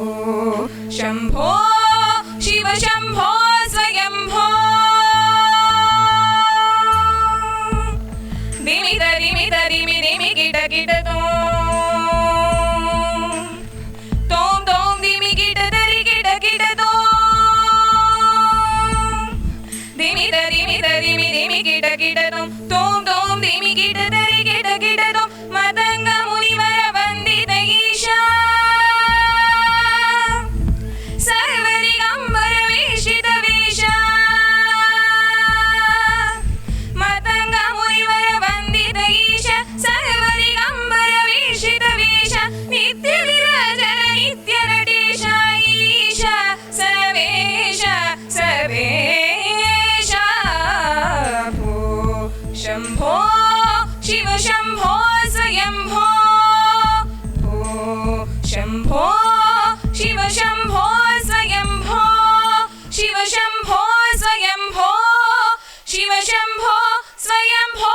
ಶಂಭೋ ಶಿವ ಶಂಭೋ ಸ್ವಯಂಭೋ ದಿಮಿ ದರಿಮಿ ದರಿಮಿ ದಿಮಿ ಗಿಡ ಗಿಡ ತೋಂ ತೋಂ ದಿಮಿ ಗಿಡ ದರಿ ಗಿಡ ಗಿಡ ದಿಮಿ ದರಿಮಿ ದರಿಮಿ ದಿಮಿ ಗಿಡ ಗಿಡ ತೋಂ ತೋಂ ದಿಮಿ ಗಿಡ ದರಿ ಗಿಡ ಗಿಡ ಮದಂಗ ಮುನಿವರ ವಂದಿತ ಈಶಾ ಸರ್ವರಿಗಂಬರ ವೇಷಿತ ವೇಷ ಮತಂಗ ಮುನಿವರ ವಂದಿತ ಈಶ ಸರ್ವರಿಗಂಬರ ವೇಷಿತ ವೇಷ ನಿತ್ಯ ವಿರಾಜನ ನಿತ್ಯ ನಟೇಶ ಈಶ ಸರ್ವೇಶ ಸರ್ವೇಶ ಭೋ ಶಂಭೋ ಶಿವ ಶಂಭೋ ಸ್ವಯಂಭೋ ಭೋ ಶಂಭೋ ಶಿವ ಶಂಭೋ ಸ್ವಯಂಭೋ ಶಿವ ಶಂಭೋ ಸ್ವಯಂಭೋ ಶಿವ ಶಂಭೋ ಸ್ವಯಂಭೋ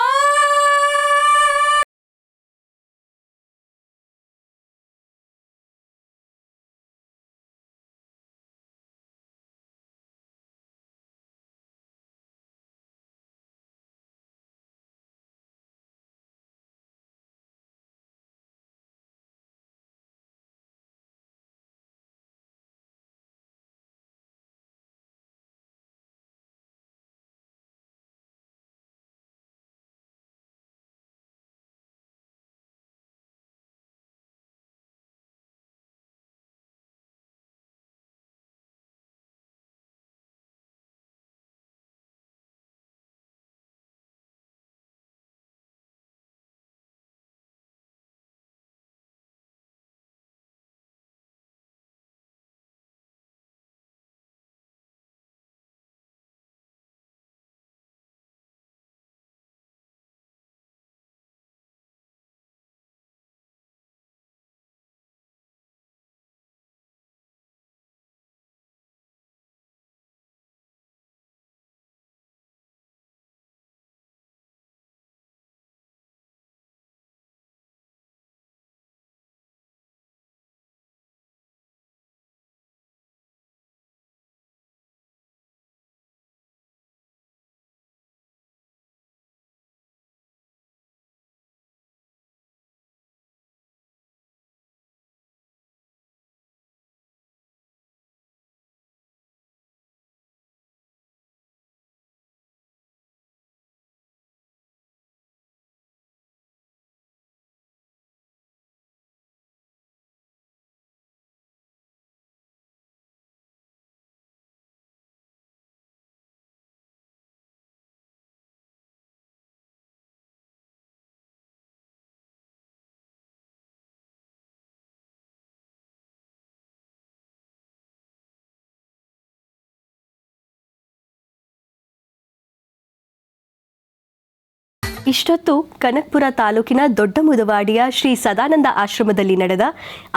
ಇಷ್ಟೊತ್ತು ಕನಕಪುರ ತಾಲೂಕಿನ ದೊಡ್ಡ ಮುದವಾಡಿಯ ಶ್ರೀ ಸದಾನಂದ ಆಶ್ರಮದಲ್ಲಿ ನಡೆದ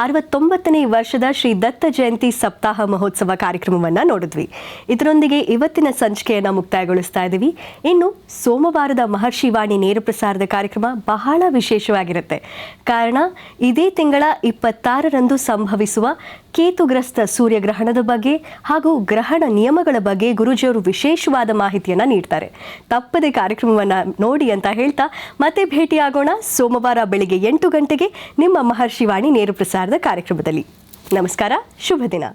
69ನೇ ವರ್ಷದ ಶ್ರೀ ದತ್ತ ಜಯಂತಿ ಸಪ್ತಾಹ ಮಹೋತ್ಸವ ಕಾರ್ಯಕ್ರಮವನ್ನು ನೋಡಿದ್ವಿ. ಇದರೊಂದಿಗೆ ಇವತ್ತಿನ ಸಂಚಿಕೆಯನ್ನು ಮುಕ್ತಾಯಗೊಳಿಸ್ತಾ ಇದ್ದೀವಿ. ಇನ್ನು ಸೋಮವಾರದ ಮಹರ್ಷಿ ವಾಣಿ ನೇರ ಪ್ರಸಾರದ ಕಾರ್ಯಕ್ರಮ ಬಹಳ ವಿಶೇಷವಾಗಿರುತ್ತೆ. ಕಾರಣ ಇದೇ ತಿಂಗಳ 26ರಂದು ಸಂಭವಿಸುವ ಕೇತುಗ್ರಸ್ತ ಸೂರ್ಯಗ್ರಹಣದ ಬಗ್ಗೆ ಹಾಗೂ ಗ್ರಹಣ ನಿಯಮಗಳ ಬಗ್ಗೆ ಗುರೂಜಿಯವರು ವಿಶೇಷವಾದ ಮಾಹಿತಿಯನ್ನು ನೀಡ್ತಾರೆ. ತಪ್ಪದೆ ಕಾರ್ಯಕ್ರಮವನ್ನು ನೋಡಿ ಅಂತ ಹೇಳ್ತಾ ಮತ್ತೆ ಭೇಟಿಯಾಗೋಣ ಸೋಮವಾರ ಬೆಳಿಗ್ಗೆ 8 ಗಂಟೆಗೆ ನಿಮ್ಮ ಮಹರ್ಷಿ ವಾಣಿ ನೇರ ಪ್ರಸಾರದ ಕಾರ್ಯಕ್ರಮದಲ್ಲಿ. ನಮಸ್ಕಾರ, ಶುಭ ದಿನ.